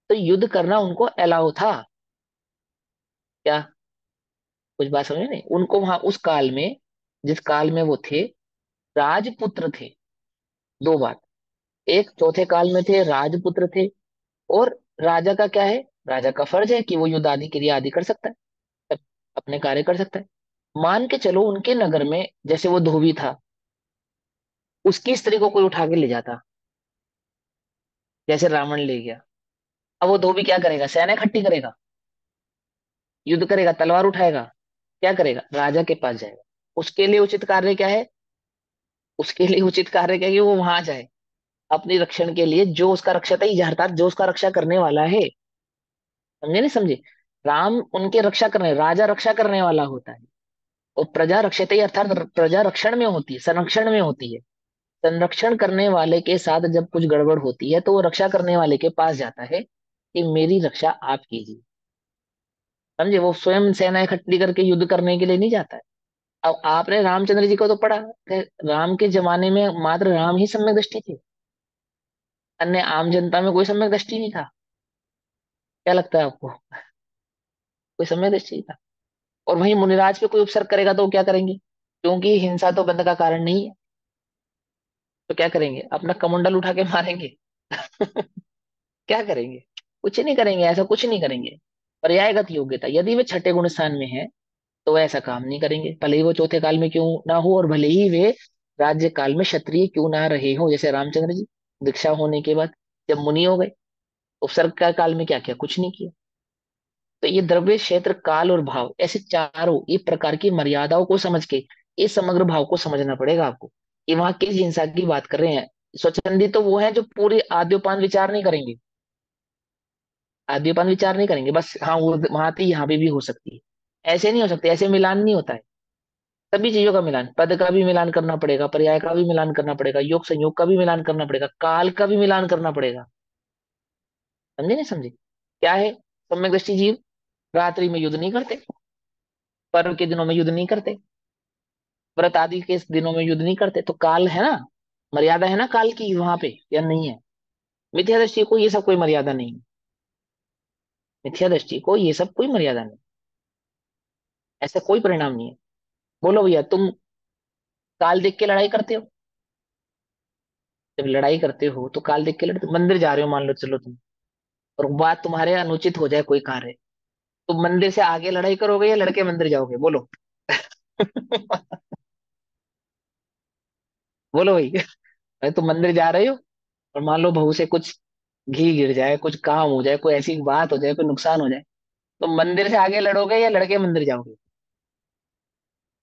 तो युद्ध करना उनको अलाउ था क्या? कुछ बात समझे नहीं? उनको वहां उस काल में, जिस काल में वो थे, राजपुत्र थे। दो बात, एक चौथे काल में थे, राजपुत्र थे। और राजा का क्या है? राजा का फर्ज है कि वो युद्ध आदि क्रिया आदि कर सकता है, अप- अपने कार्य कर सकता है। मान के चलो उनके नगर में जैसे वो धोबी था, उसकी स्त्री को कोई उठा के ले जाता, जैसे रावण ले गया। अब वो धोबी क्या करेगा? सेना इकट्ठी करेगा, युद्ध करेगा, तलवार उठाएगा, क्या करेगा? राजा के पास जाएगा। उसके लिए उचित कार्य क्या है? उसके लिए उचित कार्य क्या है कि वो वहां जाए, अपनी रक्षण के लिए, जो उसका रक्षक है, अर्थात जो उसका रक्षा करने वाला है। समझे नहीं समझे? राम उनके रक्षा करने, राजा रक्षा करने वाला होता है, और प्रजा रक्षते अर्थात प्रजा रक्षण में होती है, संरक्षण में होती है। संरक्षण करने वाले के साथ जब कुछ गड़बड़ होती है, तो वो रक्षा करने वाले के पास जाता है कि मेरी रक्षा आप कीजिए। समझे? वो स्वयं सेना इकट्ठी करके युद्ध करने के लिए नहीं जाता है। अब आपने रामचंद्र जी को तो पढ़ा कि राम के जमाने में मात्र राम ही सम्यक दृष्टि थे, अन्य आम जनता में कोई सम्यक दृष्टि नहीं था। क्या लगता है आपको? कोई सम्यक दृष्टि नहीं था। और वहीं मुनिराज पे कोई उपसर्ग करेगा तो वो क्या करेंगे? क्योंकि हिंसा तो बंद का कारण नहीं है, तो क्या करेंगे? अपना कमंडल उठा के मारेंगे। क्या करेंगे? कुछ नहीं करेंगे, ऐसा कुछ नहीं करेंगे। पर्यायगत योग्यता, यदि वे छठे गुण स्थान में है, तो वे ऐसा काम नहीं करेंगे, भले ही वो चौथे काल में क्यों ना हो, और भले ही वे राज्य काल में क्षत्रिय क्यों ना रहे हो, जैसे रामचंद्र जी दीक्षा होने के बाद जब मुनि हो गए, उपसर्ग का काल में क्या किया? कुछ नहीं किया। तो ये द्रव्य क्षेत्र काल और भाव, ऐसे चारों ये प्रकार की मर्यादाओं को समझ के इस समग्र भाव को समझना पड़ेगा आपको, कि वहां किस हिंसा की बात कर रहे हैं। स्वच्छंदी तो वो है जो पूरे आद्योपान विचार नहीं करेंगे, आद्योपान विचार नहीं करेंगे, बस हाँ वो वहां थी, यहाँ पे भी हो सकती है। ऐसे नहीं हो सकते, ऐसे मिलान नहीं होता है। सभी चीजों का मिलान, पद का भी मिलान करना पड़ेगा, पर्याय का भी मिलान करना पड़ेगा, योग संयोग का भी मिलान करना पड़ेगा, काल का भी मिलान करना पड़ेगा। समझे नहीं समझे? क्या है? सम्यक दृष्टि जीव रात्रि में युद्ध नहीं करते, पर्व के दिनों में युद्ध नहीं करते, व्रत आदि के दिनों में युद्ध नहीं करते, तो काल है ना, मर्यादा है ना काल की वहां पे, या नहीं है? मिथ्या दृष्टि को ये सब कोई मर्यादा नहीं है, मिथ्या दृष्टि को ये सब कोई मर्यादा नहीं, ऐसा कोई परिणाम नहीं है। बोलो भैया, तुम काल देख के लड़ाई करते हो? जब लड़ाई करते हो तो काल देख के लड़ते, मंदिर जा रहे हो मान लो चलो तुम, और बात तुम्हारे अनुचित हो जाए कोई कार्य, तो मंदिर से आगे लड़ाई करोगे या लड़के मंदिर जाओगे, बोलो। बोलो भाई। अरे तुम मंदिर जा रहे हो, और मान लो बहू से कुछ घी गिर जाए, कुछ काम हो जाए, कोई ऐसी बात हो जाए, कोई नुकसान हो जाए, तो मंदिर से आगे लड़ोगे या लड़के मंदिर जाओगे,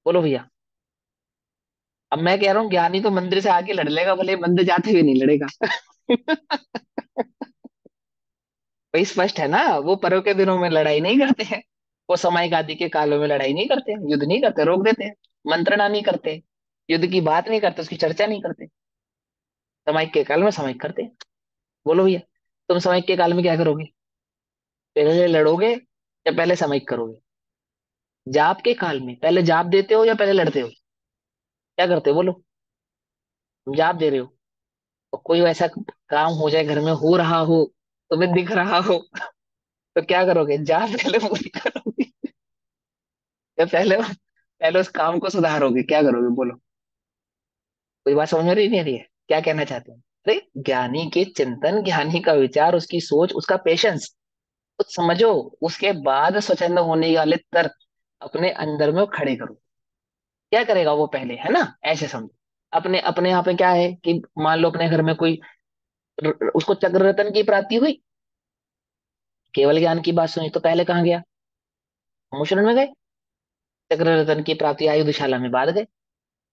बोलो भैया। अब मैं कह रहा हूँ ज्ञानी तो मंदिर से आगे लड़ लेगा, भले मंदिर जाते हुए नहीं लड़ेगा। भाई स्पष्ट है ना, वो पर्व के दिनों में लड़ाई नहीं करते हैं, वो समय आदि के कालों में लड़ाई नहीं करते हैं, युद्ध नहीं करते, रोक देते हैं, मंत्रणा नहीं करते, युद्ध की बात नहीं करते, उसकी चर्चा नहीं करते, समय के काल में समय करते हैं। बोलो भैया, तुम समय के काल में क्या करोगे, पहले लड़ोगे या पहले समय करोगे? जाप के काल में पहले जाप देते हो या पहले लड़ते हो, क्या करते हो बोलो? तुम जाप दे रहे हो, और कोई वैसा काम हो जाए घर में, हो रहा हो, तुम्हें दिख रहा हो, तो क्या करोगे, जाप पहले पूरी करोगे या पहले पहले उस काम को सुधारोगे, क्या करोगे बोलो? कोई बात समझ में नहीं आ रही है, क्या कहना चाहते हैं? अरे ज्ञानी के चिंतन, ज्ञानी का विचार, उसकी सोच, उसका पेशेंस, कुछ समझो, उसके बाद स्वच्छंद होने वाले तर्क अपने अंदर में वो खड़े करो। क्या करेगा वो पहले, है ना, ऐसे समझो। अपने अपने यहाँ पे क्या है कि मान लो अपने घर में कोई उसको चक्र रत्न की प्राप्ति हुई, केवल ज्ञान की बात सुनी, तो पहले कहाँ गया, मुशरण में गए, चक्र रत्न की प्राप्ति आयुधशाला में बाद गए।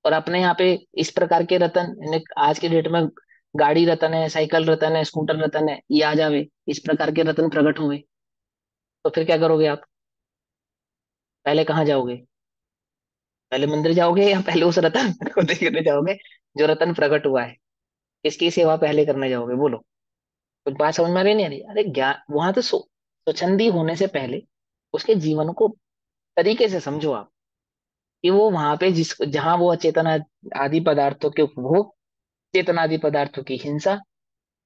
और अपने यहाँ पे इस प्रकार के रतन, यानी आज के डेट में गाड़ी रतन है, साइकिल रतन है, स्कूटर रतन है, ये आ जावे, इस प्रकार के रतन प्रकट हुए, तो फिर क्या करोगे आप, पहले कहाँ जाओगे, पहले मंदिर जाओगे या पहले उस रतन को देखने जाओगे जो रतन प्रकट हुआ है, किसकी सेवा पहले करने जाओगे, बोलो? कुछ बात समझ में आ रही नहीं आ रही? अरे ज्ञान वहां तो स्वच्छंदी होने से पहले उसके जीवन को तरीके से समझो आप, कि वो वहां पे जिस जहां वो अचेतन आदि पदार्थों के उपभोग, चेतन आदि पदार्थों की हिंसा,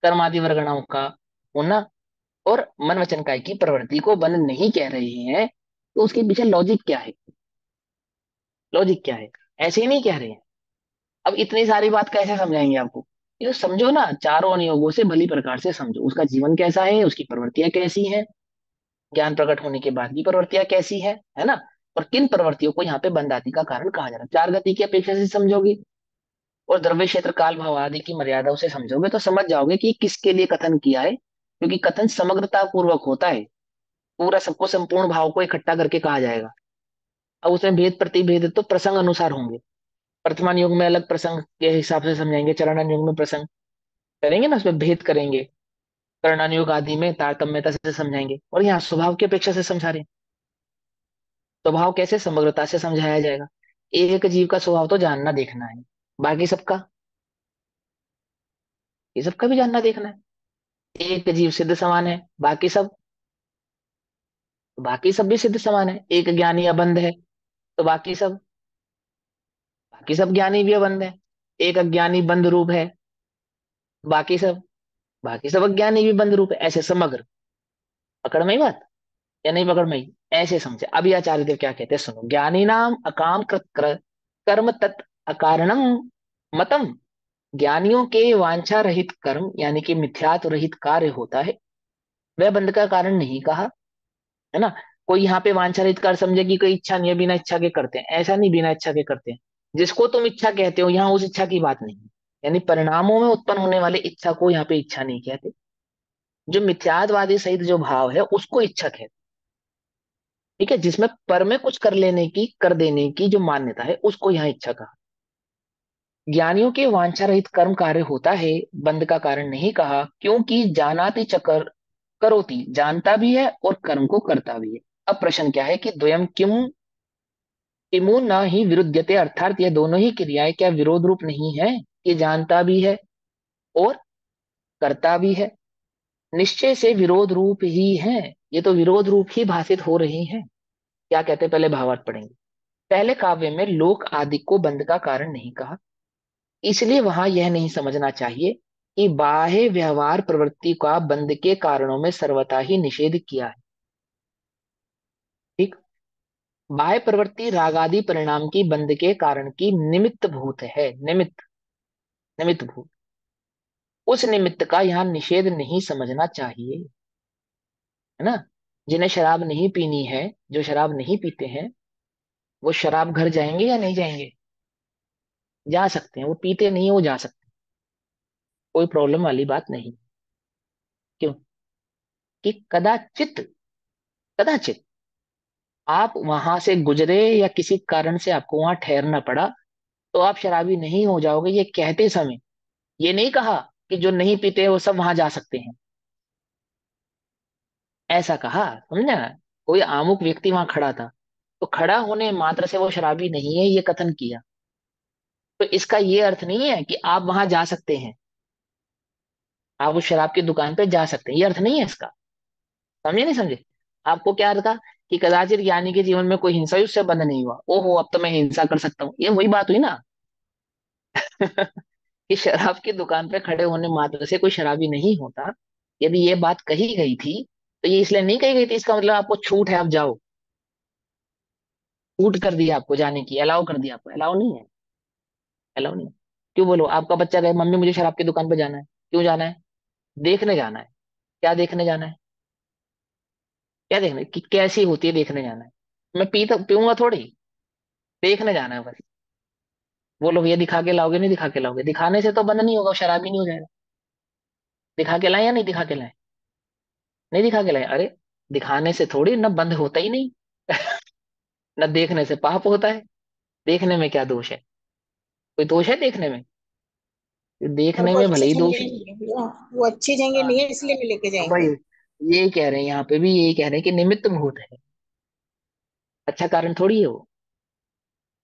कर्म आदि वर्गणाओं का होना, और मन वचन काय की प्रवृत्ति को बंद नहीं कह रहे हैं, तो उसके पीछे लॉजिक क्या है, लॉजिक क्या है? ऐसे ही नहीं कह रहे हैं। अब इतनी सारी बात कैसे समझाएंगे आपको, ये तो समझो ना, चारों अनुयोगों से भली प्रकार से समझो, उसका जीवन कैसा है, उसकी प्रवृत्तियां कैसी हैं, ज्ञान प्रकट होने के बाद की प्रवृत्तियां कैसी है ना, और किन प्रवृत्तियों को यहाँ पे बंदाती का कारण कहा जा रहा है, चार गति की अपेक्षा से समझोगे, और द्रव्य क्षेत्र काल भाव आदि की मर्यादाओं से समझोगे, तो समझ जाओगे कि किसके लिए कथन किया है, क्योंकि कथन समग्रता पूर्वक होता है, पूरा सबको संपूर्ण भाव को इकट्ठा करके कहा जाएगा। अब उसमें भेद प्रतिभेद तो प्रसंग अनुसार होंगे, वर्तमान युग में अलग प्रसंग के हिसाब से समझाएंगे, चरण युग में प्रसंग करेंगे ना, उसमें भेद करेंगे, कर्णानुयोग आदि में तारतम्यता से समझाएंगे, और यहाँ स्वभाव की अपेक्षा से समझा रहे हैं। स्वभाव कैसे, समग्रता से समझाया जाएगा। एक जीव का स्वभाव तो जानना देखना है, बाकी सबका, ये सबका भी जानना देखना है। एक जीव सिद्ध समान है, बाकी सब भी सिद्ध समान है। एक ज्ञानी अबंध है, तो बाकी सब ज्ञानी भी अबंध है। एक अज्ञानी बंध रूप है, बाकी सब बाकी सब अज्ञानी भी बंध रूप है, ऐसे समग्र। पकड़ में ही बात या नहीं पकड़ में ही, ऐसे समझे। अभी आचार्य देव क्या कहते हैं सुनो, ज्ञानी नाम अकाम कृत कर्म तत् अकारणम मतम, ज्ञानियों के वांछा रहित कर्म यानी कि मिथ्यात्व रहित कार्य होता है, वह बंध का कारण नहीं कहा, है ना। कोई यहाँ पे वांछा रहित कार्य समझे कि कोई इच्छा नहीं है, बिना इच्छा के करते हैं, ऐसा नहीं, बिना इच्छा के करते हैं। जिसको तुम इच्छा कहते हो, यहाँ उस इच्छा की बात नहीं है, यानी परिणामों में उत्पन्न होने वाले इच्छा को यहाँ पे इच्छा नहीं कहते। जो मिथ्यात्ववादी सहित जो भाव है उसको इच्छा कहते हैं, ठीक है, जिसमें पर में कुछ कर लेने की, कर देने की जो मान्यता है, उसको यहाँ इच्छा कहा। ज्ञानियों के वांछा रहित कर्म कार्य होता है, बंध का कारण नहीं कहा, क्योंकि जानाति चकर करोति, जानता भी है और कर्म को करता भी है। अब प्रश्न क्या है कि द्वयम किमु न ही विरुद्धते, अर्थात यह दोनों ही क्रियाएं क्या विरोध रूप नहीं है, कि जानता भी है और करता भी है, निश्चय से विरोध रूप ही है, ये तो विरोध रूप ही भाषित हो रही है। क्या कहते हैं, पहले भावार्थ पढ़ेंगे। पहले काव्य में लोक आदि को बंध का कारण नहीं कहा, इसलिए वहां यह नहीं समझना चाहिए कि बाह्य व्यवहार प्रवृत्ति का बंध के कारणों में सर्वथा ही निषेध किया है। ठीक, बाह्य प्रवृत्ति रागादि परिणाम की बंध के कारण की निमित्त भूत है, निमित्त, निमित्त भूत। उस निमित्त का यहाँ निषेध नहीं समझना चाहिए, है ना। जिन्हें शराब नहीं पीनी है, जो शराब नहीं पीते हैं, वो शराब घर जाएंगे या नहीं जाएंगे? जा सकते हैं। वो पीते नहीं है, वो जा सकते हैं, कोई प्रॉब्लम वाली बात नहीं। क्यों? कि कदाचित, कदाचित आप वहां से गुजरे या किसी कारण से आपको वहां ठहरना पड़ा, तो आप शराबी नहीं हो जाओगे, ये कहते समय ये नहीं कहा कि जो नहीं पीते वो सब वहां जा सकते हैं, ऐसा कहा, समझा। कोई आमुक व्यक्ति वहां खड़ा था, तो खड़ा होने मात्र से वो शराबी नहीं है, ये कथन किया। तो इसका ये अर्थ नहीं है कि आप वहां जा सकते हैं, आप उस शराब की दुकान पे जा सकते हैं, ये अर्थ नहीं है इसका। समझे नहीं समझे? आपको क्या अर्थ था? कि कदाचित ज्ञानी के जीवन में कोई हिंसा ही उससे बंद नहीं हुआ, ओहो अब तो मैं हिंसा कर सकता हूँ, ये वही बात हुई ना। कि शराब की दुकान पे खड़े होने मात्र से कोई शराबी नहीं होता। यदि ये बात कही गई थी, तो ये इसलिए नहीं कही गई थी, इसका मतलब आपको छूट है, आप जाओ। छूट कर दिया आपको जाने की, अलाउ कर दिया आपको, अलाउ नहीं है, अलाउ नहीं है। क्यों? बोलो, आपका बच्चा कहे मम्मी मुझे शराब की दुकान पे जाना है, क्यों जाना है? देखने जाना है। क्या देखने जाना है? क्या देखने, कि कैसी होती है, देखने जाना है। मैं पीता पीऊंगा थोड़ी, देखने जाना है बस। वो लोग ये दिखा के लाओगे, नहीं दिखा के लाओगे, दिखाने से तो बंद नहीं होगा, शराब ही नहीं हो जाएगा। दिखा के लाए या नहीं दिखा के लाए? नहीं दिखा के लाए, अरे दिखाने से थोड़ी ना बंद होता ही नहीं। न देखने से पाप होता है। देखने में क्या दोष है? कोई दोष है देखने में? और देखने वो में भले अच्छी ही दोष जगह हो। नहीं है भैया, वो अच्छी जगह हाँ, नहीं है इसलिए नहीं लेके अब भाई जाएंगे। यही कह रहे हैं, यहाँ पे भी यही कह रहे हैं कि निमित्त भूत है, अच्छा कारण थोड़ी है वो,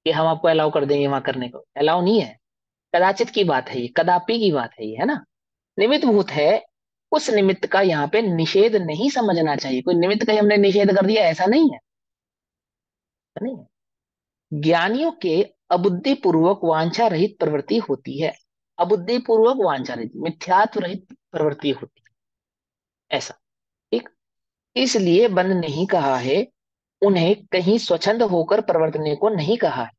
कि हम आपको अलाउ कर देंगे वहां करने को, अलाउ नहीं है। कदाचित की बात है ये, कदापि की बात है ये, है ना। निमित्त भूत है। उस निमित्त का यहाँ पे निषेध नहीं समझना चाहिए, कोई निमित्त का ही हमने निषेध कर दिया, ऐसा नहीं है, ऐसा नहीं है। ज्ञानियों के अबुद्धि पूर्वक वांछा रहित प्रवृत्ति होती है। अबुद्धि पूर्वक वांछा रहित, मिथ्यात्व रहित प्रवृत्ति होती है, ऐसा। ठीक। इसलिए बंद नहीं कहा है, उन्हें कहीं स्वच्छंद होकर प्रवर्तने को नहीं कहा है,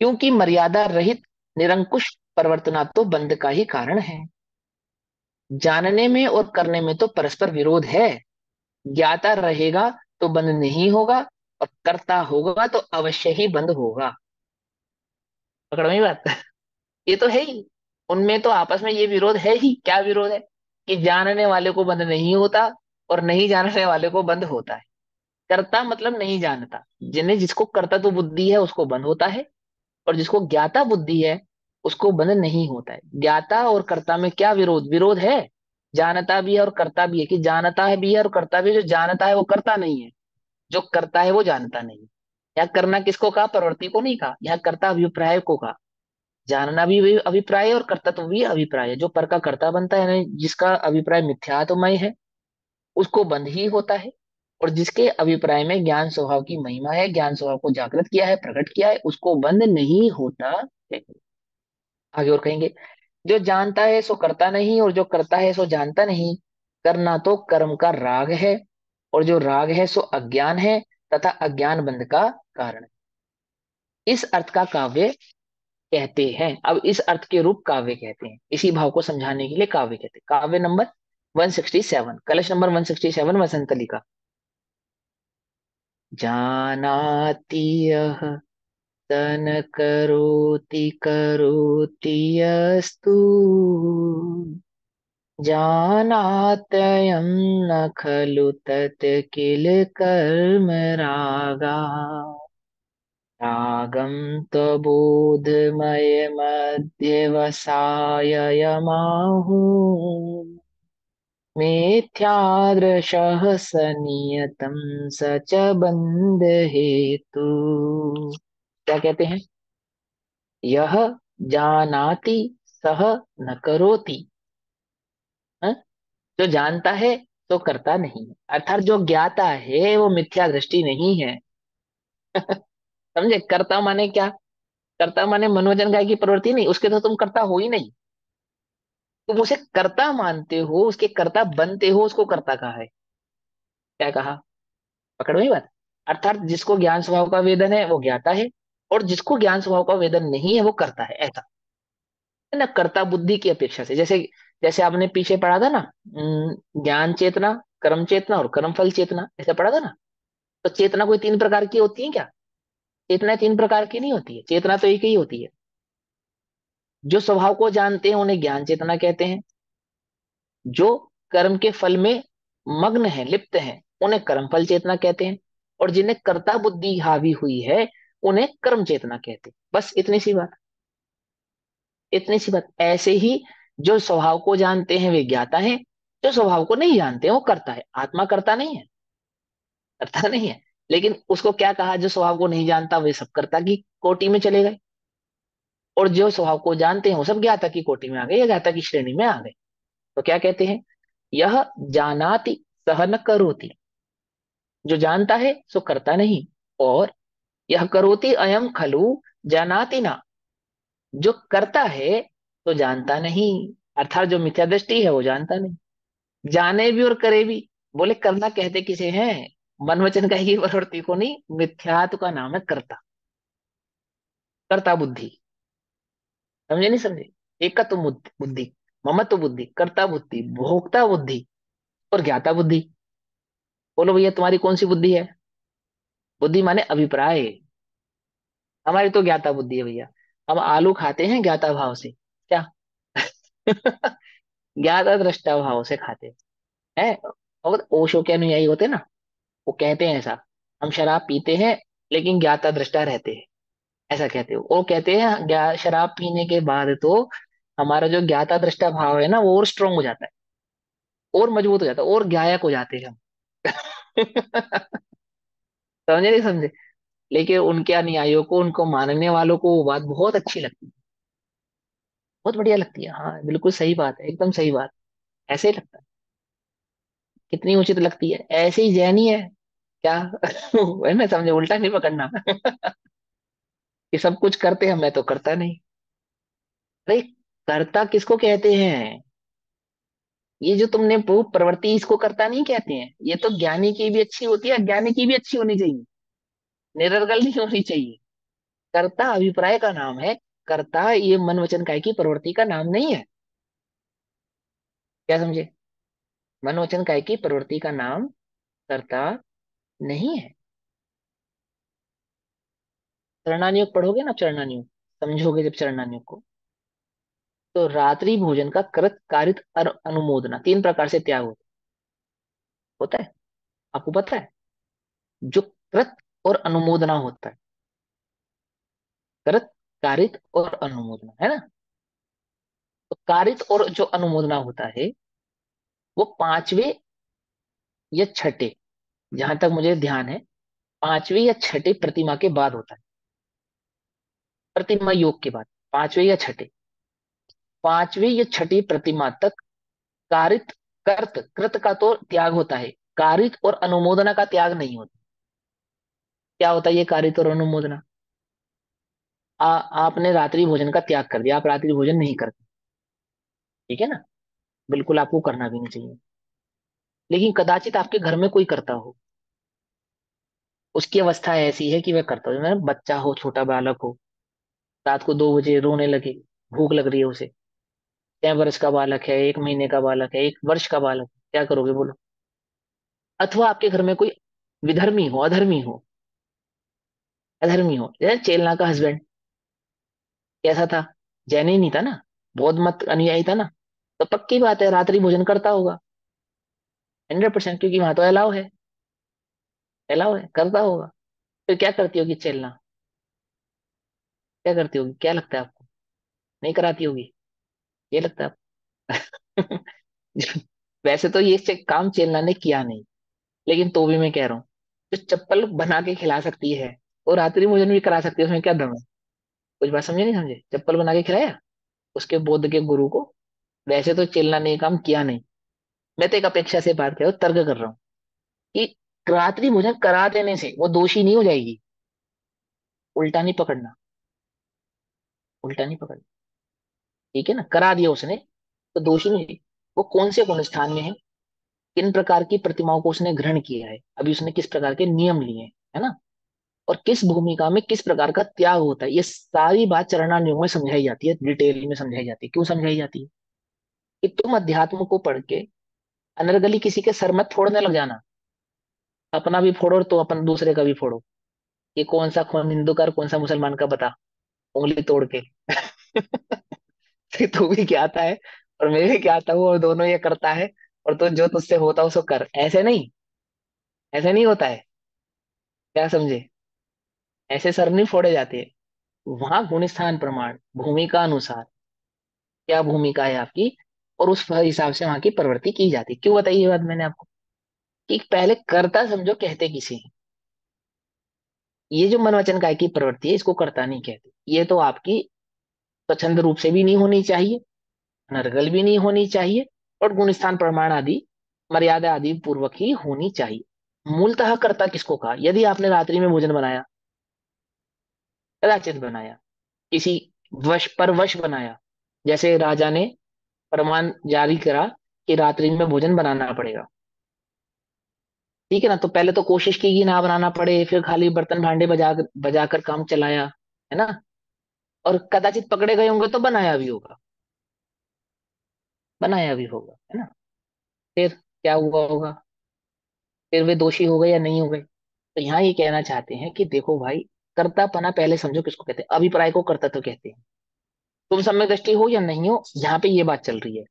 क्योंकि मर्यादा रहित निरंकुश प्रवर्तना तो बंद का ही कारण है। जानने में और करने में तो परस्पर विरोध है। ज्ञाता रहेगा तो बंद नहीं होगा, और करता होगा तो अवश्य ही बंद होगा। पकड़ में बात। ये तो है ही। उनमें तो आपस में ये विरोध है ही, क्या विरोध है? कि जानने वाले को बंद नहीं होता, और नहीं जानने वाले को बंद होता है। कर्ता मतलब नहीं जानता, जिन्हें जिसको कर्ता तो बुद्धि है उसको बंद होता है, और जिसको ज्ञाता बुद्धि है उसको बंध नहीं होता है। ज्ञाता और कर्ता में क्या विरोध, विरोध है? जानता भी है और करता भी है, कि जानता है भी है और करता भी है। जो जानता है वो करता नहीं है, जो करता है वो जानता नहीं है। यहाँ करना किसको कहा? प्रवृत्ति को नहीं कहा, यहाँ करता अभिप्राय को कहा। जानना भी अभिप्राय है और कर्तव्य भी अभिप्राय है। जो पर का कर्ता बनता है, यानी जिसका अभिप्राय मिथ्यात्मय है, उसको बंध ही होता है। और जिसके अभिप्राय में ज्ञान स्वभाव की महिमा है, ज्ञान स्वभाव को जागृत किया है, प्रकट किया है, उसको बंध नहीं होता है। आगे और कहेंगे, जो जानता है सो करता नहीं, और जो करता है सो जानता नहीं। करना तो कर्म का राग है, और जो राग है सो अज्ञान है, तथा अज्ञान बंध का कारण है। इस अर्थ का काव्य कहते हैं। अब इस अर्थ के रूप काव्य कहते हैं, इसी भाव को समझाने के लिए काव्य कहते हैं। काव्य नंबर 167, कलश नंबर 167, वसंतली का। जानाति यः सन करोति करोति यस्तु, जानात्ययं न खलु तत् किल कर्म रागा। रागं त्वबोधमयमध्यवसाय यमाहुः, मिथ्यादृशः स नियतं स च बन्ध हेतु। क्या कहते हैं? यह जानाति सह न करोति। हाँ? जो जानता है तो करता नहीं है, अर्थात जो ज्ञाता है वो मिथ्या दृष्टि नहीं है। समझे? कर्ता माने क्या? कर्ता माने मनोजन काय की प्रवृत्ति नहीं, उसके तो तुम कर्ता हो ही नहीं। तुम उसे कर्ता मानते हो, उसके कर्ता बनते हो, उसको कर्ता कहा है। क्या कहा? पकड़ में बात। अर्थात जिसको ज्ञान स्वभाव का वेदन है वो ज्ञाता है, और जिसको ज्ञान स्वभाव का वेदन नहीं है वो करता है, ऐसा। है ना, कर्ता बुद्धि की अपेक्षा से। जैसे जैसे आपने पीछे पढ़ा था ना, ज्ञान चेतना, कर्म चेतना और कर्म फल चेतना, ऐसा पढ़ा था ना। तो चेतना कोई तीन प्रकार की होती है क्या? चेतना तीन प्रकार की नहीं होती है, चेतना तो एक ही होती है। जो स्वभाव को जानते हैं उन्हें ज्ञान चेतना कहते हैं। जो कर्म के फल में मग्न है, लिप्त है, उन्हें कर्म फल चेतना कहते हैं। और जिन्हें कर्ता बुद्धि हावी हुई है, उन्हें कर्म चेतना कहते हैं। बस इतनी सी बात, इतनी सी बात। ऐसे ही जो स्वभाव को जानते हैं वे ज्ञाता है, जो स्वभाव को नहीं जानते हैं वो करता है। आत्मा करता नहीं है, करता नहीं है। लेकिन उसको क्या कहा, जो स्वभाव को नहीं जानता वे सब कर्ता की कोटि में चले गए, और जो स्वभाव को जानते हैं वो सब ज्ञाता की कोटि में आ गए, या ज्ञाता की श्रेणी में आ गए। तो क्या कहते हैं, यह जानाति सह न करोति, जो जानता है सो करता नहीं। और यह करोति अयम खलु जानाति ना, जो करता है तो जानता नहीं। अर्थात जो मिथ्या दृष्टि है वो जानता नहीं, जाने भी और करे भी। बोले करना कहते किसे हैं? मन वचन का ही प्रवृत्ति को नहीं, मिथ्यात्व का नाम है कर्ता। कर्ता बुद्धि, समझे नहीं समझे? एकत्व बुद्धि, ममत्व बुद्धि, कर्ता बुद्धि, भोक्ता बुद्धि और ज्ञाता बुद्धि। बोलो भैया तुम्हारी कौन सी बुद्धि है? बुद्धि माने अभिप्राय। हमारी तो ज्ञाता बुद्धि है भैया। हम आलू खाते हैं ज्ञाता भाव से, क्या? ज्ञाता दृष्टा भाव से खाते हैं। और ओशो के अनुयायी होते हैं ना, वो कहते हैं ऐसा, हम शराब पीते हैं लेकिन ज्ञाता दृष्टा रहते हैं, ऐसा कहते हो। वो कहते हैं शराब पीने के बाद तो हमारा जो ज्ञाता दृष्टा भाव है ना वो और स्ट्रोंग हो जाता है, और मजबूत हो जाता है, और ज्ञायक हो जाते हैं हम। समझे नहीं समझे? लेकिन उनके अनुयायियों को, उनको मानने वालों को वो बात बहुत अच्छी लगती है, बहुत बढ़िया लगती है। हाँ बिल्कुल सही बात है, एकदम सही बात। ऐसे ही लगता है, कितनी उचित लगती है। ऐसे ही जैनी है क्या? है ना, समझे, उल्टा नहीं पकड़ना। कि सब कुछ करते हैं, मैं तो करता नहीं। अरे कर्ता किसको कहते हैं? ये जो तुमने वो प्रवृत्ति, इसको कर्ता नहीं कहते हैं। ये तो ज्ञानी की भी अच्छी होती है, अज्ञानी की भी अच्छी होनी चाहिए, निरर्गल नहीं होनी चाहिए। कर्ता अभिप्राय का नाम है। कर्ता ये मन वचन काय की प्रवृत्ति का नाम नहीं है। क्या समझे? मन वचन काय की प्रवृत्ति का नाम कर्ता नहीं है। चरणानुयोग पढ़ोगे ना, चरणानुयोग समझोगे जब चरणानुयोग को, तो रात्रि भोजन का कृत कारित और अनुमोदना तीन प्रकार से त्याग होता है। आपको पता है? जो कृत और अनुमोदना होता है, कृत, कारित और अनुमोदना, है ना। तो कारित और जो अनुमोदना होता है वो पांचवे या छठे, जहां तक मुझे ध्यान है, पांचवे या छठे प्रतिमा के बाद होता है। प्रतिमा योग के बाद, पांचवे या छठे, पांचवे या छठी प्रतिमा तक कारित, कर्त, कृत का तो त्याग होता है, कारित और अनुमोदना का त्याग नहीं होता। क्या होता है ये कारित और अनुमोदना? आपने रात्रि भोजन का त्याग कर दिया, आप रात्रि भोजन नहीं करते, ठीक है ना, बिल्कुल आपको करना भी नहीं चाहिए। लेकिन कदाचित आपके घर में कोई करता हो, उसकी अवस्था ऐसी है कि वह करता हो, मतलब बच्चा हो, छोटा बालक हो, रात को 2 बजे रोने लगे, भूख लग रही है उसे, 6 वर्ष का बालक है, 1 महीने का बालक है, 1 वर्ष का बालक है, क्या करोगे बोलो? अथवा आपके घर में कोई विधर्मी हो, अधर्मी हो, अधर्मी हो, जैसे चेलना का हस्बैंड कैसा था? जैन ही नहीं था ना, बौद्ध मत अनुयायी था ना, तो पक्की बात है रात्रि भोजन करता होगा, 100%, क्योंकि वहां तो अलाउ है, अलाउ है, करता होगा। फिर क्या करती होगी चेलना? क्या करती होगी, क्या लगता है आपको? नहीं कराती होगी, ये लगता है आपको? वैसे तो ये काम चेलना ने किया नहीं, लेकिन तो भी मैं कह रहा हूँ, जो चप्पल बना के खिला सकती है और रात्रि भोजन भी करा सकती है, उसमें क्या दम है? कुछ बात समझे नहीं समझे? चप्पल बना के खिलाया उसके बौद्ध के गुरु को। वैसे तो चेलना ने ये काम किया नहीं। मैं तो एक अपेक्षा से बात कर रहा हूँ, तर्क कर रहा हूँ कि रात्रि भोजन करा देने से वो दोषी नहीं हो जाएगी। उल्टा नहीं पकड़ना, उल्टा नहीं पकड़ना, ठीक है ना, करा दिया उसने तो दोषी नहीं है। वो कौन से कौन स्थान में है, किन प्रकार की प्रतिमाओं को उसने ग्रहण किया है, अभी उसने किस प्रकार के नियम लिए हैं, है ना। और किस भूमिका में किस प्रकार का त्याग होता है, ये सारी बात चरणान्यों में समझाई जाती है, डिटेल में समझाई जाती है। क्यों समझाई जाती है? कि तुम अध्यात्म को पढ़ के अनर्गली किसी के सर मत फोड़ने लग जाना। अपना भी फोड़ो तो अपन दूसरे का भी फोड़ो। ये कौन सा खून हिंदू का और कौन सा मुसलमान का, बता, उंगली तोड़ के। कि तू भी क्या आता है और मैं भी क्या आता हूँ, और दोनों ये करता है, और तो जो तुझसे होता है उसको कर, ऐसे नहीं। ऐसे नहीं होता है, क्या समझे? ऐसे सर नहीं फोड़े जाते। वहां गुण स्थान प्रमाण भूमिका अनुसार क्या भूमिका है आपकी, और उस हिसाब से वहां की प्रवृत्ति की जाती है। क्यों बताइए ये बात मैंने आपको? कि पहले कर्ता समझो कहते किसे हैं। ये जो मन वचन काय की प्रवृत्ति है, इसको कर्ता नहीं कहते। ये तो आपकी स्वच्छंद रूप से भी नहीं होनी चाहिए, नर्गल भी नहीं होनी चाहिए, और गुण स्थान प्रमाण आदि मर्यादा आदि पूर्वक ही होनी चाहिए। मूलतः कर्ता किसको कहा? यदि आपने रात्रि में भोजन बनाया, कदाचित बनाया, किसी वश पर वश बनाया, जैसे राजा ने फरमान जारी करा कि रात्रि में भोजन बनाना पड़ेगा, ठीक है ना, तो पहले तो कोशिश की कि ना बनाना पड़े, फिर खाली बर्तन भांडे बजा बजाकर काम चलाया, है ना, और कदाचित पकड़े गए होंगे तो बनाया भी होगा, बनाया भी होगा, है ना। फिर क्या हुआ होगा? फिर वे दोषी हो गए या नहीं हो गए? तो यहाँ ये कहना चाहते हैं कि देखो भाई, कर्तापना पहले समझो किसको कहते हैं। अभिप्राय को कर्तृत्व कहते हैं। तुम सम्यक दृष्टि हो या नहीं हो, यहाँ पे ये बात चल रही है।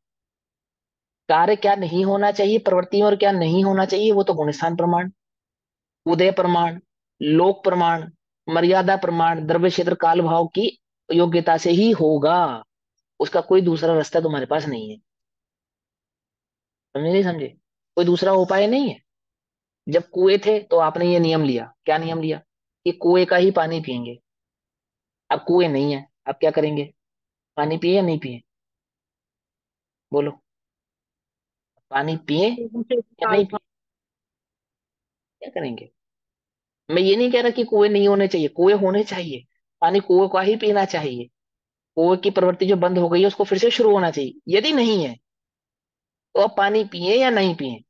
कार्य क्या नहीं होना चाहिए प्रवृत्ति में और क्या नहीं होना चाहिए, वो तो गुणस्थान प्रमाण, उदय प्रमाण, लोक प्रमाण, मर्यादा प्रमाण, द्रव्य क्षेत्र काल भाव की योग्यता से ही होगा। उसका कोई दूसरा रास्ता तुम्हारे पास नहीं है। समझे नहीं समझे? कोई दूसरा उपाय नहीं है। जब कुएं थे तो आपने ये नियम लिया, क्या नियम लिया? कि कुएं का ही पानी पिएंगे। अब कुएं नहीं है, अब क्या करेंगे? पानी पिए या नहीं पिए? बोलो। पानी पिए या नहीं पिए? क्या करेंगे? मैं ये नहीं कह रहा कि कुएं नहीं होने चाहिए, कुएं होने चाहिए। पानी कुएं का ही पीना चाहिए। कुएं की प्रवृत्ति जो बंद हो गई है उसको फिर से शुरू होना चाहिए। यदि नहीं है तो अब पानी पिए या नहीं पिए?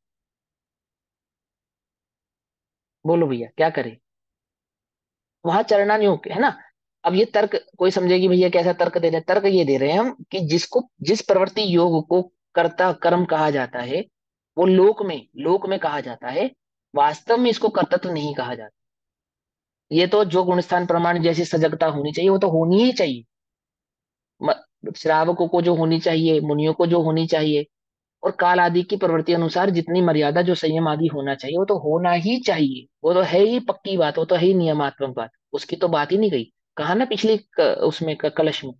बोलो भैया, क्या करें? वहां चलना नहीं हो, है ना। अब ये तर्क कोई समझे कि भैया कैसा तर्क दे रहे हैं? तर्क ये दे रहे हैं हम कि जिस प्रवृत्ति योग को कर्ता कर्म कहा जाता है, वो लोक में कहा जाता है। वास्तव में इसको कर्तत्व नहीं कहा जाता। ये तो जो गुणस्थान प्रमाण जैसी सजगता होनी चाहिए वो तो होनी ही चाहिए। श्रावकों को जो होनी चाहिए, मुनियों को जो होनी चाहिए, और काल आदि की प्रवृत्ति अनुसार जितनी मर्यादा जो संयम आदि होना चाहिए वो तो होना ही चाहिए। वो तो है ही पक्की बात, वो तो है ही नियमात्मक बात, उसकी तो बात ही नहीं गई। कहा ना पिछली उसमें कलश में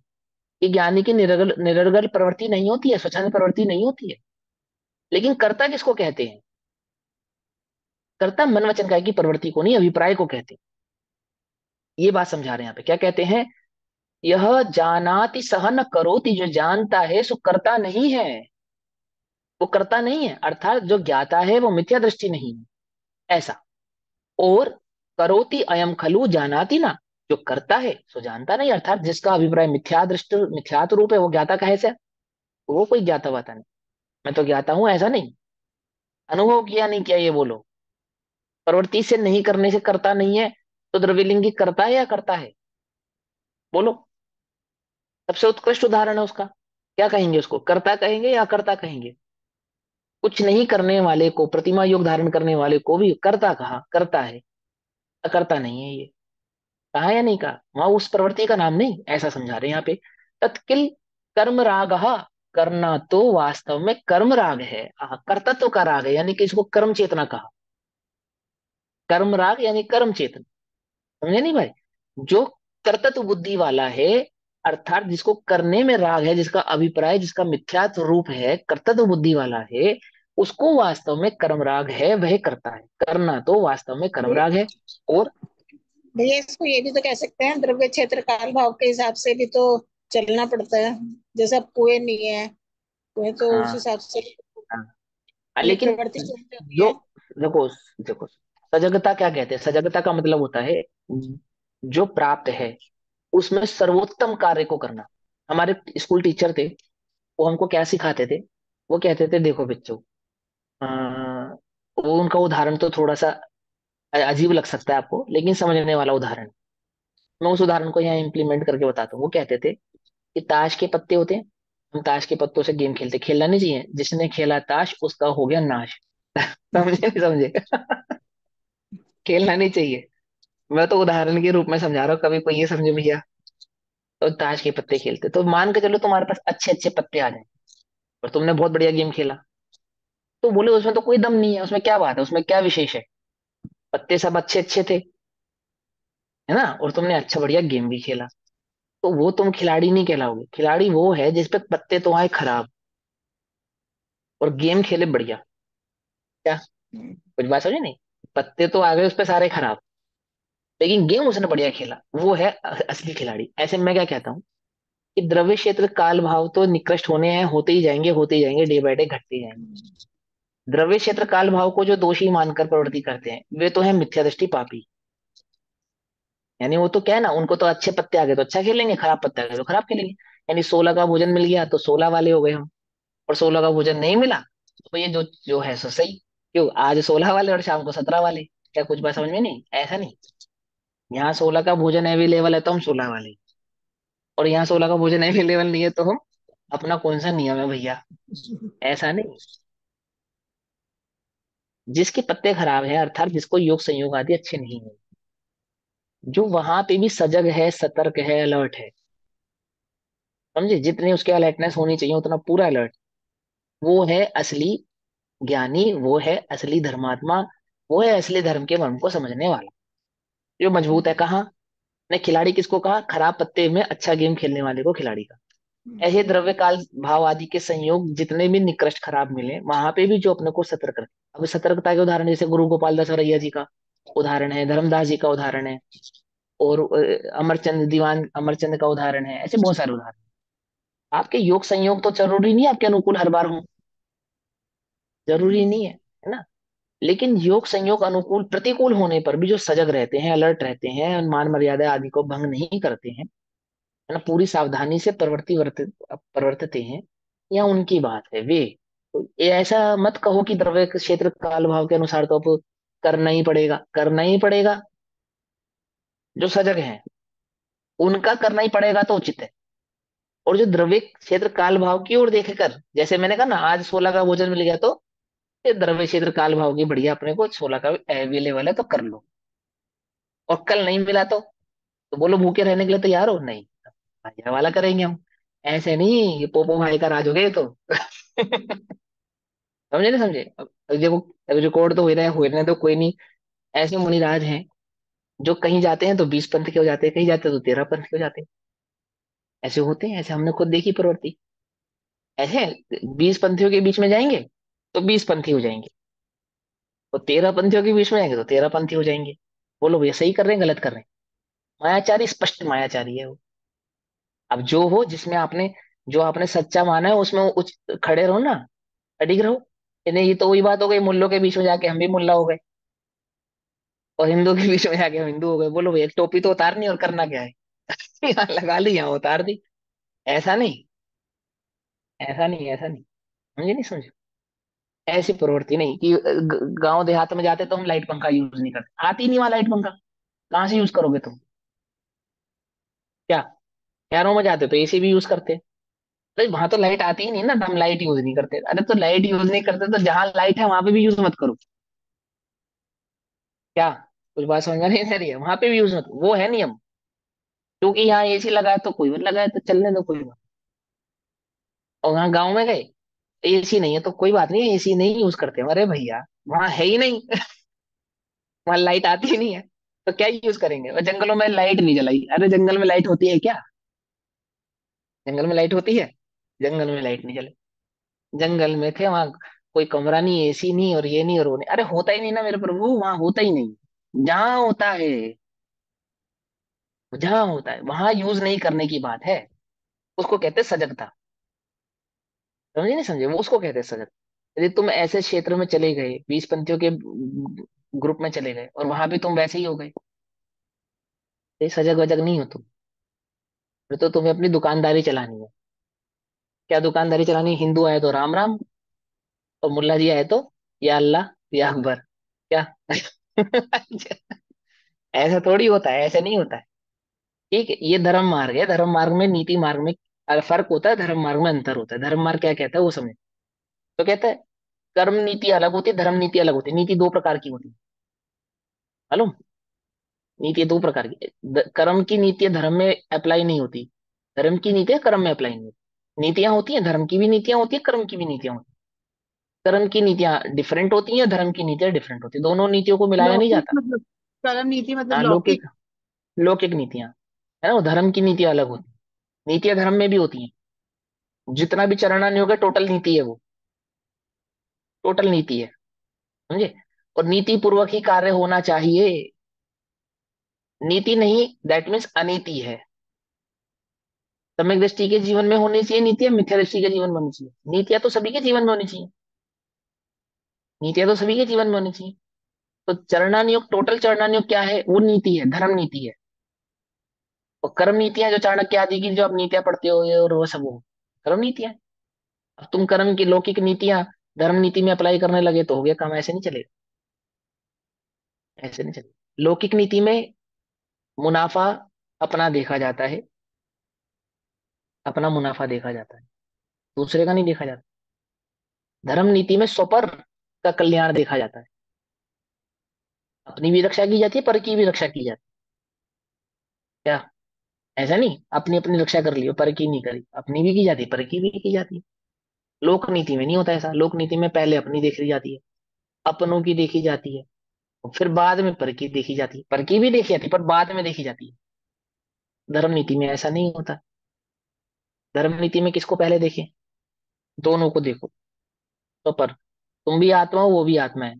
कि ज्ञानी की निरर्गल प्रवृत्ति नहीं होती है, स्वच्छंद प्रवृत्ति नहीं होती है। लेकिन कर्ता किसको कहते हैं? कर्ता मन वचन काया की प्रवृत्ति को नहीं, अभिप्राय को कहते हैं। ये बात समझा रहे हैं यहाँ पे, क्या कहते हैं? यह जानाति सहन करोति, जो जानता है सो करता नहीं है। वो करता नहीं है, अर्थात जो ज्ञाता है वो मिथ्या दृष्टि नहीं है, ऐसा। और करोति अयम खलु जानाति ना, जो करता है सो जानता नहीं, अर्थात जिसका अभिप्राय मिथ्या दृष्टि मिथ्यात रूप है वो ज्ञाता कहे से? वो कोई ज्ञाता वाता नहीं। मैं तो ज्ञाता हूं ऐसा नहीं। अनुभव किया नहीं किया ये बोलो। प्रवृत्ति से नहीं करने से करता नहीं है, तो द्रव्यलिंगी करता है या करता है? बोलो। सबसे उत्कृष्ट उदाहरण है उसका। क्या कहेंगे उसको, कर्ता कहेंगे या अकर्ता कहेंगे? कुछ नहीं करने वाले को, प्रतिमा योग धारण करने वाले को भी कर्ता कहा, करता है, अकर्ता नहीं है ये। कहा या नहीं कहा? वहां उस प्रवृत्ति का नाम नहीं, ऐसा समझा रहे हैं यहाँ पे। तत्किल कर्म राग, करना तो वास्तव में कर्म राग है, कर्तत्व का राग है, यानी कि इसको कर्म चेतना कहा। कर्म राग यानी कर्म चेतना। समझे नहीं भाई? जो कर्तत्व बुद्धि वाला है, अर्थात जिसको करने में राग है, जिसका अभिप्राय जिसका मिथ्यात्व रूप है, कर्तत्व बुद्धि वाला है, उसको वास्तव में कर्म राग है, वह करता है। करना तो वास्तव में कर्म राग है। और भैया इसको ये भी तो कह सकते हैं, द्रव्य क्षेत्र काल भाव के हिसाब से भी तो चलना पड़ता है। जैसे अब कुएं नहीं है, कुएं तो उस हाँ, हिसाब से हाँ, ये लेकिन प्रवृत्ति चलती होती जो, है। देखो, देखो, सजगता क्या कहते हैं? सजगता का मतलब होता है जो प्राप्त है उसमें सर्वोत्तम कार्य को करना। हमारे स्कूल टीचर थे, वो हमको क्या सिखाते थे? वो कहते थे देखो बच्चों, वो उनका उदाहरण तो थोड़ा सा अजीब लग सकता है आपको, लेकिन समझने वाला उदाहरण। मैं उस उदाहरण को यहाँ इम्प्लीमेंट करके बताता हूँ। वो कहते थे कि ताश के पत्ते होते हैं, हम ताश के पत्तों से गेम खेलते, खेलना नहीं चाहिए, जिसने खेला ताश उसका हो गया नाश। समझे नहीं समझे? खेलना नहीं चाहिए। मैं तो उदाहरण के रूप में समझा रहा हूँ, कभी कोई ये समझे भैया। तो ताश के पत्ते खेलते, तो मान के चलो तुम्हारे पास अच्छे अच्छे पत्ते आ जाए और तुमने बहुत बढ़िया गेम खेला, तो बोले उसमें तो कोई दम नहीं है, उसमें क्या बात है, उसमें क्या विशेष है, पत्ते सब अच्छे अच्छे थे, है ना, और तुमने अच्छा बढ़िया गेम भी खेला। तो वो तुम खिलाड़ी नहीं कहलाओगे। खिलाड़ी वो है जिसपे पत्ते तो आए खराब और गेम खेले बढ़िया। क्या कुछ बात समझे नहीं? पत्ते तो आ गए उस पे सारे खराब, लेकिन गेम उसने बढ़िया खेला, वो है असली खिलाड़ी। ऐसे मैं क्या कहता हूँ कि द्रव्य क्षेत्र काल भाव तो निकृष्ट होने हैं, होते ही जाएंगे, डे बाय डे घटते ही जाएंगे। द्रव्य क्षेत्र काल भाव को जो दोषी मानकर प्रवृत्ति करते हैं वे तो है मिथ्या दृष्टि पापी। यानी वो तो क्या है ना, उनको तो अच्छे पत्ते आ गए तो अच्छा खेलेंगे, खराब पत्ते आ गए तो खराब खेलेंगे। यानी 16 का भोजन मिल गया तो 16 वाले हो गए हम, और 16 का भोजन नहीं मिला तो ये जो जो है सो सही। क्यों आज 16 वाले और शाम को 17 वाले? क्या कुछ बात समझ में नहीं? ऐसा नहीं। यहाँ 16 का भोजन अवेलेबल है तो हम 16 वाले, और यहाँ 16 का भोजन अवेलेबल नहीं है तो हम, अपना कौन सा नियम है भैया? ऐसा नहीं। जिसके पत्ते खराब है, अर्थात जिसको योग संयोग आदि अच्छे नहीं है, जो वहां पे भी सजग है, सतर्क है, अलर्ट है, समझे, जितनी उसके अलर्टनेस होनी चाहिए उतना पूरा अलर्ट, वो है असली ज्ञानी, वो है असली धर्मात्मा, वो है असली धर्म के मर्म को समझने वाला, जो मजबूत है। कहाँ? ने खिलाड़ी किसको कहा? खराब पत्ते में अच्छा गेम खेलने वाले को खिलाड़ी का। ऐसे द्रव्य काल भाव आदि के संयोग जितने भी निकृष्ट खराब मिले, वहां पे भी जो अपने को सतर्क रखे। अब सतर्कता के उदाहरण जैसे गुरु गोपाल दास औरैया जी का उदाहरण है, धर्मदास जी का उदाहरण है, और अमरचंद दीवान अमरचंद का उदाहरण है। ऐसे बहुत सारे उदाहरण। आपके योग संयोग तो जरूरी नहीं है आपके अनुकूल हर बार हो, जरूरी नहीं है ना। लेकिन योग संयोग अनुकूल प्रतिकूल होने पर भी जो सजग रहते हैं, अलर्ट रहते हैं, मान मर्यादा आदि को भंग नहीं करते हैं, है ना, पूरी सावधानी से प्रवर्तते हैं, या उनकी बात है वे। तो ये ऐसा मत कहो कि द्रव्य क्षेत्र काल भाव के अनुसार तो अब करना ही पड़ेगा, करना ही पड़ेगा। जो सजग हैं उनका करना ही पड़ेगा तो उचित है। और जो द्रव्य क्षेत्र काल भाव की ओर देखकर, जैसे मैंने कहा ना, आज 16 का भोजन मिल गया तो ये द्रव्य क्षेत्र काल भाव की बढ़िया, अपने को 16 का अवेलेबल है तो कर लो। और कल नहीं मिला तो बोलो भूखे रहने के लिए तैयार हो? नहीं, भैया वाला करेंगे हम। ऐसे नहीं, ये पोपो भाई का राज हो गया ये तो। समझे नहीं समझे? अब देखो, अब रिकॉर्ड तो हो रहे हैं तो कोई नहीं। ऐसे मुनिराज हैं जो कहीं जाते हैं तो 20 पंथ के हो जाते हैं, कहीं जाते हैं तो 13 पंथ के हो जाते हैं। ऐसे होते हैं, ऐसे हमने खुद देखी प्रवृत्ति। ऐसे 20 पंथियों के बीच में जाएंगे तो 20 पंथी हो जाएंगे, और 13 पंथियों के बीच में जाएंगे तो 13 पंथी हो जाएंगे। बोलो भैया सही कर रहे हैं गलत कर रहे हैं? मायाचारी, स्पष्ट मायाचारी है वो। अब जो हो जिसमें आपने, जो आपने सच्चा माना है उसमें खड़े रहो ना, अडिग रहो। ये नहीं, ये तो वही बात हो गई, मुल्लों के बीच में जाके हम भी मुल्ला हो गए, और हिंदू के बीच में जाके हम हिंदू हो गए। बोलो भैया एक टोपी तो उतारनी, और करना क्या है? यहाँ लगा ली, यहाँ उतार दी। ऐसा नहीं, ऐसा नहीं, ऐसा नहीं। समझे नहीं समझे? ऐसी प्रवृत्ति नहीं कि गांव देहात में जाते तो हम लाइट पंखा यूज नहीं करते, आती नहीं वहां लाइट पंखा, कहाँ से यूज करोगे तुम? क्या शहरों में जाते तो एसी भी यूज करते? तो वहां तो लाइट आती ही नहीं ना, तो हम लाइट यूज नहीं करते। अरे तो लाइट यूज नहीं करते तो जहां लाइट है वहां पे भी यूज मत करो। क्या कुछ बात समझ में नहीं आ रही है? वहां पे भी यूज मत, वो है नियम। क्योंकि यहाँ एसी लगा है तो कोई मत लगाए, तो चलने दो कोई बात। और वहां गाँव में गए, एसी नहीं है तो कोई बात नहीं, एसी नहीं यूज करते। अरे भैया वहां है ही नहीं, वहां लाइट आती ही नहीं है, तो क्या यूज करेंगे? और जंगलों में लाइट नहीं जलाई? अरे जंगल में लाइट होती है क्या? जंगल में लाइट होती है? जंगल में लाइट नहीं जले। जंगल में थे वहां, कोई कमरा नहीं, एसी नहीं, और ये नहीं और वो नहीं। अरे होता ही नहीं ना मेरे प्रभु, वहां होता ही नहीं। जहां होता है, जहां होता है वहां यूज नहीं करने की बात है। उसको कहते हैं सजगता। समझे नहीं समझे? वो उसको कहते हैं सजग। यदि तुम ऐसे क्षेत्र में चले गए, 20 पंथियों के ग्रुप में चले गए, और वहां भी तुम वैसे ही हो गए, ये सजग वजग नहीं हो तुम। फिर तो तुम्हें अपनी दुकानदारी चलानी है। क्या दुकानदारी चलानी है? हिंदू आए तो राम राम, और मुल्ला जी आए तो या अल्लाह या अकबर। क्या? ऐसा थोड़ी होता है, ऐसा नहीं होता है। ठीक है, ये धर्म मार्ग है, धर्म मार्ग में नीति मार्ग में फर्क होता है, धर्म मार्ग में अंतर होता है। धर्म मार्ग क्या कहता है वो समझ। तो कहता है कर्म नीति अलग होती है, धर्म नीति अलग होती है। नीति दो प्रकार की होती है, मालूम? नीति दो प्रकार की कर्म की नीति धर्म में अप्लाई नहीं होती, धर्म की नीतियां कर्म में अप्लाई नहीं होती। नीतियां होती हैं, धर्म की भी नीतियां होती है, कर्म की भी नीतियां होती है। कर्म की नीतियां डिफरेंट होती हैं, धर्म की नीतियां डिफरेंट होती है, दोनों नीतियों को मिलाया नहीं लौकिक जाता। मतलब, कर्म नीति मतलब हाँ, लौकिक। लौकिक, लौकिक नीतियां है ना, वो धर्म की नीतियां अलग होती हैं। नीतियां धर्म में भी होती हैं, जितना भी चरणा नहीं होगा टोटल नीति है वो, टोटल नीति है, समझे? और नीति पूर्वक ही कार्य होना चाहिए। नीति नहीं दैट मीन्स अनीति है। सम्यक दृष्टि के जीवन में होनी चाहिए नीतियां, मिथ्या दृष्टि के जीवन में होनी चाहिए नीतियां। तो सभी के जीवन में होनी चाहिए, नीतियां तो सभी के जीवन में होनी चाहिए। तो चरणानुयोग, टोटल चरणानुयोग क्या है? वो नीति है, धर्म नीति है। और कर्म नीतियां जो चाणक्य आदि की जो आप नीतियां पढ़ते हो ये और वो सब, वो कर्म नीतियां। अब तुम कर्म की लौकिक नीतियां धर्म नीति में अप्लाई करने लगे तो हो गया काम। ऐसे नहीं चलेगा, ऐसे नहीं चलेगा। लौकिक नीति में मुनाफा अपना देखा जाता है, अपना मुनाफा देखा जाता है, दूसरे का नहीं देखा जाता। धर्म नीति में स्वपर का कल्याण देखा जाता है, अपनी भी रक्षा की जाती है, पर की भी रक्षा की जाती है। क्या? ऐसा नहीं अपनी अपनी रक्षा कर ली और पर की नहीं करी, अपनी भी की जाती है, पर की भी की जाती है। लोक नीति में नहीं होता ऐसा। लोक नीति में पहले अपनी देखी जाती है, अपनों की देखी जाती है, और फिर बाद में पर की देखी जाती है। पर की भी देखी जाती है पर बाद में देखी जाती है। धर्म नीति में ऐसा नहीं होता। धर्म नीति में किसको पहले देखे? दोनों को देखो। तो पर तुम भी आत्मा हो, वो भी आत्मा है।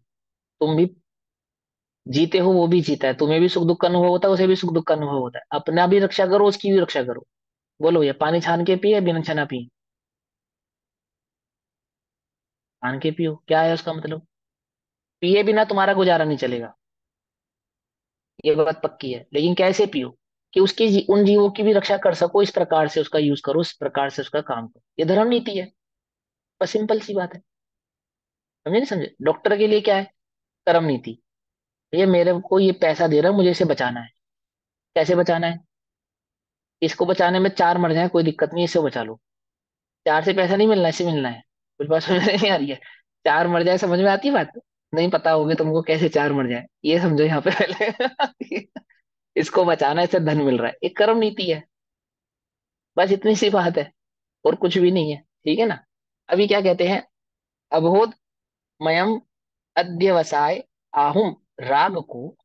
तुम भी जीते हो, वो भी जीता है। तुम्हें भी सुख दुख का अनुभव होता है, उसे भी सुख दुख का अनुभव होता है। अपना भी रक्षा करो, उसकी भी रक्षा करो। बोलो, ये पानी छान के पिए बिना छना पिए? छान के पियो, क्या है उसका मतलब? पिए बिना तुम्हारा गुजारा नहीं चलेगा, ये बात पक्की है। लेकिन कैसे पियो? कि उसकी उन जीवों की भी रक्षा कर सको, इस प्रकार से उसका यूज करो, इस प्रकार से उसका काम करो। ये धर्म नीति है, बस सिंपल सी बात है। समझे नहीं समझे? डॉक्टर के लिए क्या है? कर्म नीति। ये मेरे को ये पैसा दे रहा है, मुझे इसे बचाना है। कैसे बचाना है? इसको बचाने में चार मर जाए कोई दिक्कत नहीं, इसे बचा लो। चार से पैसा नहीं मिलना, इससे मिलना है। कुछ बात समझ में नहीं आ रही है? चार मर जाए, समझ में आती है बात? नहीं पता होगी तुमको कैसे चार मर जाए, ये समझो यहाँ पे पहले। इसको बचाना है, इससे धन मिल रहा है, एक कर्म नीति है। बस इतनी सी बात है, और कुछ भी नहीं है। ठीक है ना? अभी क्या कहते हैं? अबोध मयम अध्यवसाय आहुम, राग को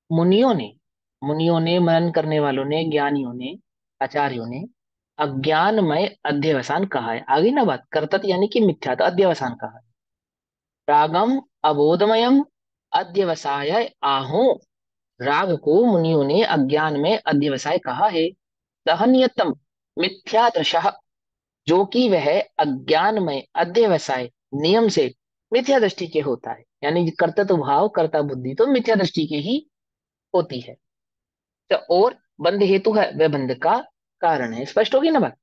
मुनियों ने, मुनियों ने, मनन करने वालों ने, ज्ञानियों ने, आचार्यों ने अज्ञानमय अध्यवसान कहा है। आगे ना बात, करतत यानी कि मिथ्यात अध्यवसान कहा है। रागम अबोधमयम अध्यवसाय आहु, राग को मुनियों ने अज्ञान में अध्यवसाय कहा है। दहनियतम मिथ्यादृशः, जो कि वह अज्ञानमय अध्यवसाय नियम से मिथ्या दृष्टि के होता है। यानी कर्तृत्व भाव, कर्ता बुद्धि तो मिथ्या दृष्टि के ही होती है। तो और बंध हेतु है, वह बंध का कारण है। स्पष्ट होगी ना बात?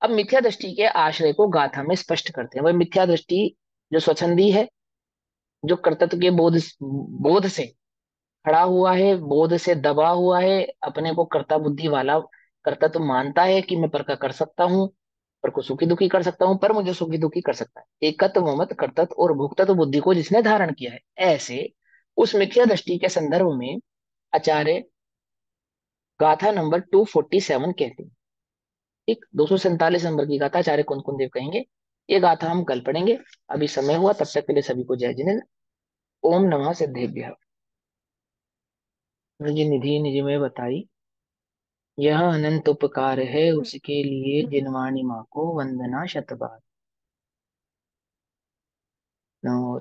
अब मिथ्या दृष्टि के आश्रय को गाथा में स्पष्ट करते हैं। वह मिथ्या दृष्टि जो स्वच्छंदी है, जो कर्तृत्व के बोध बोध से खड़ा हुआ है, बोध से दबा हुआ है, अपने को कर्ता बुद्धि वाला कर्तव्य मानता है कि मैं पर का कर सकता हूँ, पर को सुखी दुखी कर सकता हूँ, पर मुझे सुखी दुखी कर सकता है। एकत्व मत कर्तव्य और भोक्तत्व बुद्धि को जिसने धारण किया है, ऐसे उस मिथ्या दृष्टि के संदर्भ में आचार्य गाथा नंबर 247 कहते हैं। ठीक, 247 नंबर की गाथा आचार्य कौन कौन देव कहेंगे। ये गाथा हम कल पढ़ेंगे। अभी समय हुआ, तब तक के लिए सभी को जय जिनेन्द्र। ओम नमः सिद्धेभ्यः। निज निधि निज में बताई, यह अनंत उपकार है उसके लिए, जिनवाणी माँ को वंदना शत बार। नमो